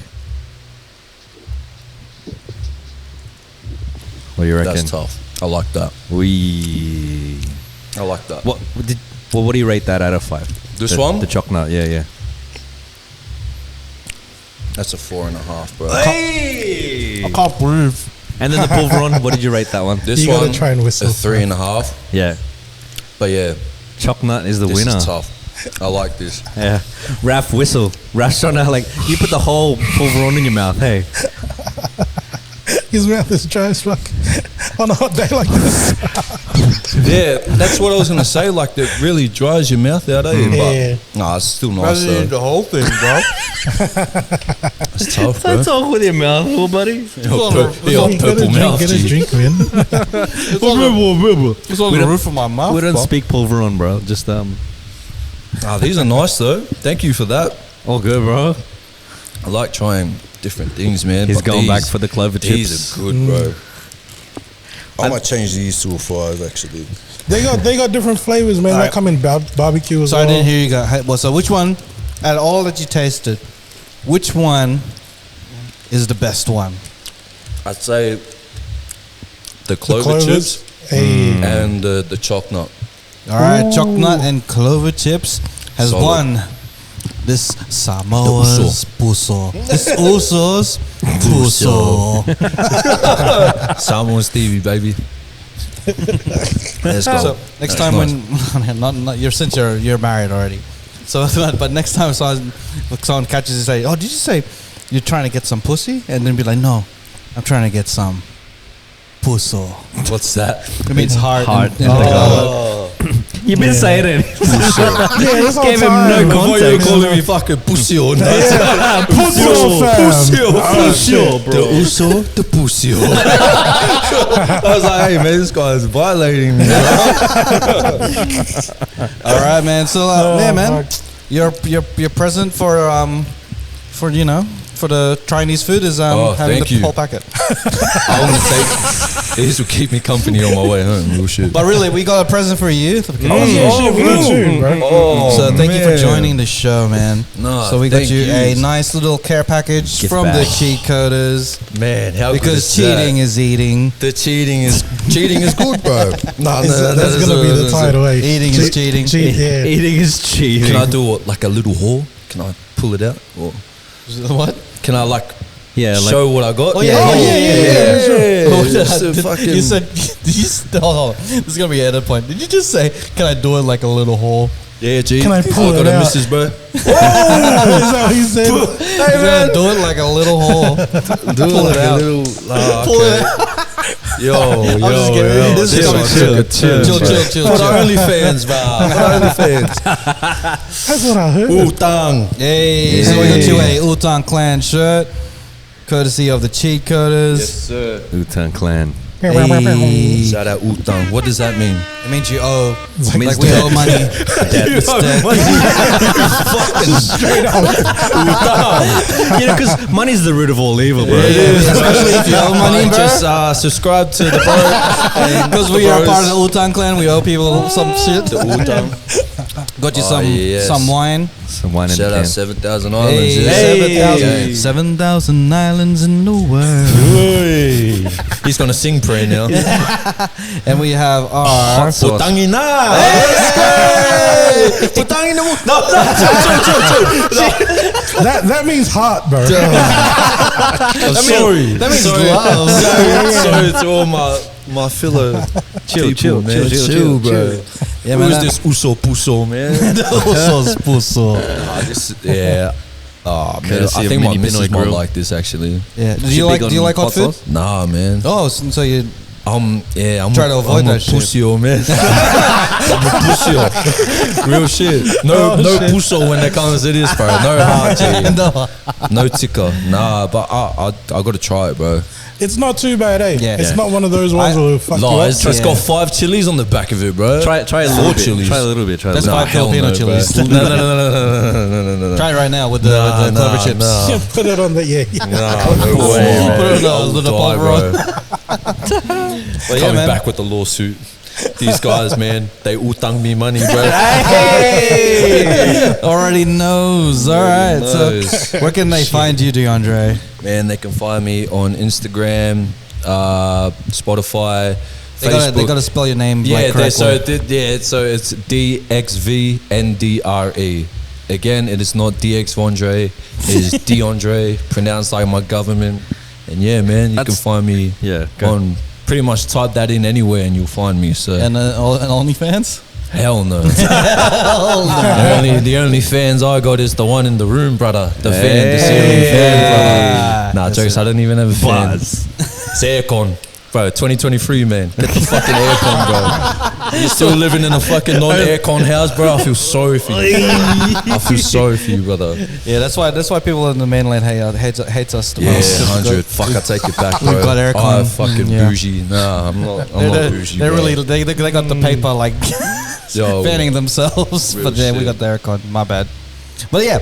What do you reckon? That's tough. I like that. I like that. What do you rate that out of 5? This one? The chocolate. Yeah. That's a 4.5, bro. Hey! I can't believe. And then the pulveron. What did you rate that one? This You one, gotta try and whistle. a 3.5. Yeah. But yeah, Chocolate is the this winner. is tough. I like this. Yeah. Raph whistle. Raph's trying to you put the whole pulveron in your mouth. Hey. His mouth is dry as fuck on a hot day like this. Yeah, that's what I was gonna say. Like, that really dries your mouth out, eh? Yeah. But nah, it's still nice though. the whole thing, bro. It's tough, bro. talk with your mouth, little buddy. Your You purple mouth. Get a G. drink, man. It's on the roof of my mouth. We don't bro. speak pulveron, bro. Just These are nice though. Thank you for that. all good, bro. I like trying different things, man. He's but going back these- for the clover chips. These are good, bro. I might change these to a 5 actually. They got different flavors, man. They Alright. come in barbecue as So well. I didn't hear you go. Well, so which one, out of all that you tasted, which one is the best one? I'd say the clover clovers. chips Hey. and the chocolate. All right, chocolate and clover chips has Solid. won this Samoa's puso. This Uso's puso. Samoan Stevie, baby. Let's go. So next time when not since you're married already. So but next time someone catches you say, "Oh, did you say you're trying to get some pussy?" And then be like, "No, I'm trying to get some puso." What's that? It means heart. Heart. in Tagalog. You've been saying it. Yeah, that's all Gave him time. no Before you were context. calling me fucking pussy or not. Pussy, fam. Pussy, bro. The uso, the pussy. I was like, hey man, this guy is violating me. All right, man. So yeah, man, your present for the Chinese food is having thank the you. whole packet. I want to take. These will keep me company on my way home. Real shit. But really, we got a present for you. Shit, we do too, bro. So thank you for man. joining the show, man. No, So we got thank you you. a nice little care package Gift from bag. the Cheatcoders Man, how good because is cheating that? is eating. The cheating is good, bro. No, That's gonna be the title. Hey. Eating is cheating. Cheat, yeah. Eating is cheating. Can I do like a little haul? Can I pull it out? Or What? can I like Yeah, like show what I got? Oh yeah. Just a fucking- You said hold on. This is gonna be an edit point. Did you just say, "Can I do it like a little hole"? Yeah, G. Can I pull got it a out? missus, bro. Is that what he said? He's gonna do it like a little hole. Do Pull it like out. a little. Pull it out. This is coming chill. For the OnlyFans, man. For the OnlyFans. That's what I heard. Utang. Hey, so we got you a Utang Clan shirt, courtesy of the Cheatcoders. Yes, sir. Utang Clan. Hey. Shout out Utang. What does that mean? It means you owe. It means Like we owe money. Straight up. Because money's the root of all evil, bro. Especially if you owe money, bro. Just subscribe to the bro. Because we are part of the Utang Clan, we owe people some shit. The Utang. Got you some wine. Some wine in Shout the out can. 7,000 Islands. Hey, 7,000 islands in the world. He's gonna sing pray now. And we have our Putangin na! Putangin na mo! No, That means heart, bro. sorry. That means love. Sorry to all my fellow Chill, man. chill, bro. Yeah, Who man, is this Uso Puso, man? Puso. Yeah. Oh man, Courtesy I of think my Mini missus Pinoy might Grill. like this actually. Yeah. Do you like hot food? Nah, man. Oh, so you I'm try to avoid that shit. Pussyo, man. I'm a pussyo. Real shit. No pusso when it comes to this, bro. No heart, G. No ticker. Nah, but I gotta try it, bro. It's not too bad, eh? Yeah. It's not one of those ones where fuck you up. It's got 5 chilies on the back of it, bro. Try a little bit. chilies. Try a little bit. That's 5 hell Filipino no, chilies. bro. No. Try it right now with the clover chips. Nah. Put it on the No way, Put it bro. on the I'll die, pulver. bro. Yeah, Coming man. back with the lawsuit. These guys, man, they utang me money, bro. Hey! Already knows. All right. knows. So, where can they find you, Dxvndre? Man, they can find me on Instagram, Spotify, Facebook. They got to spell your name Yeah, correctly. so it's Dxvndre. Again, it is not Dxvndre. It is Dxvndre, pronounced like my government. And yeah, man, you can find me on pretty much type that in anywhere and you'll find me. So and OnlyFans? hell no. The only fans I got is the one in the room, brother. The ceiling fan, brother. Nah, jokes. I don't even have a fan. It's aircon. Bro, 2023, man. Get the fucking aircon, bro. You're still living in a fucking non-aircon house, bro. I feel sorry for you. I feel sorry for you, brother. Yeah, that's why people in the mainland hates us the most. 100. Fuck, I take it back, bro. We've got aircon. I'm fucking bougie. Nah, I'm not bougie, They're bro. really, they got the paper like fanning themselves. Real But yeah, we shit. got the aircon. My bad. But yeah.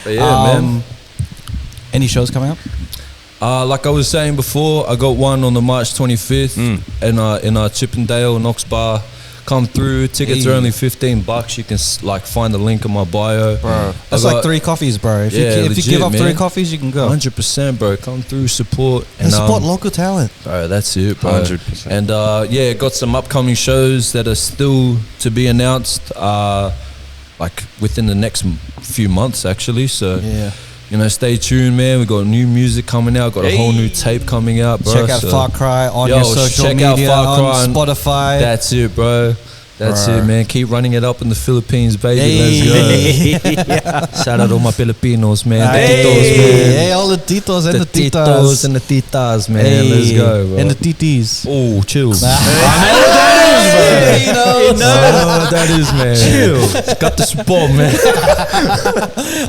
Man. Any shows coming up? Like I was saying before, I got one on the March 25th in Chippendale, Knox Bar. Come through. Tickets are only $15. You can find the link in my bio, Bro, that's like 3 coffees, bro. If you give up 3 coffees, you can go. 100%, bro. Come through, support And support local talent. Bro, that's it, bro. 100%. And got some upcoming shows that are still to be announced, like within the next few months, actually. So Yeah. you know, stay tuned, man. We got new music coming out. Got a whole new tape coming out, bro. Check out Far Cry on your social check media, out Far Cry on Spotify. That's it, bro. That's it, man. Keep running it up in the Philippines, baby. Let's go. Shout out all my Filipinos, man. The titos, man. Hey, all the titos and the titos titas. and the titas, man. Let's go, bro. And the titis. Oh, chill. Hey, I know what that is, man. Chill. Got the support, man.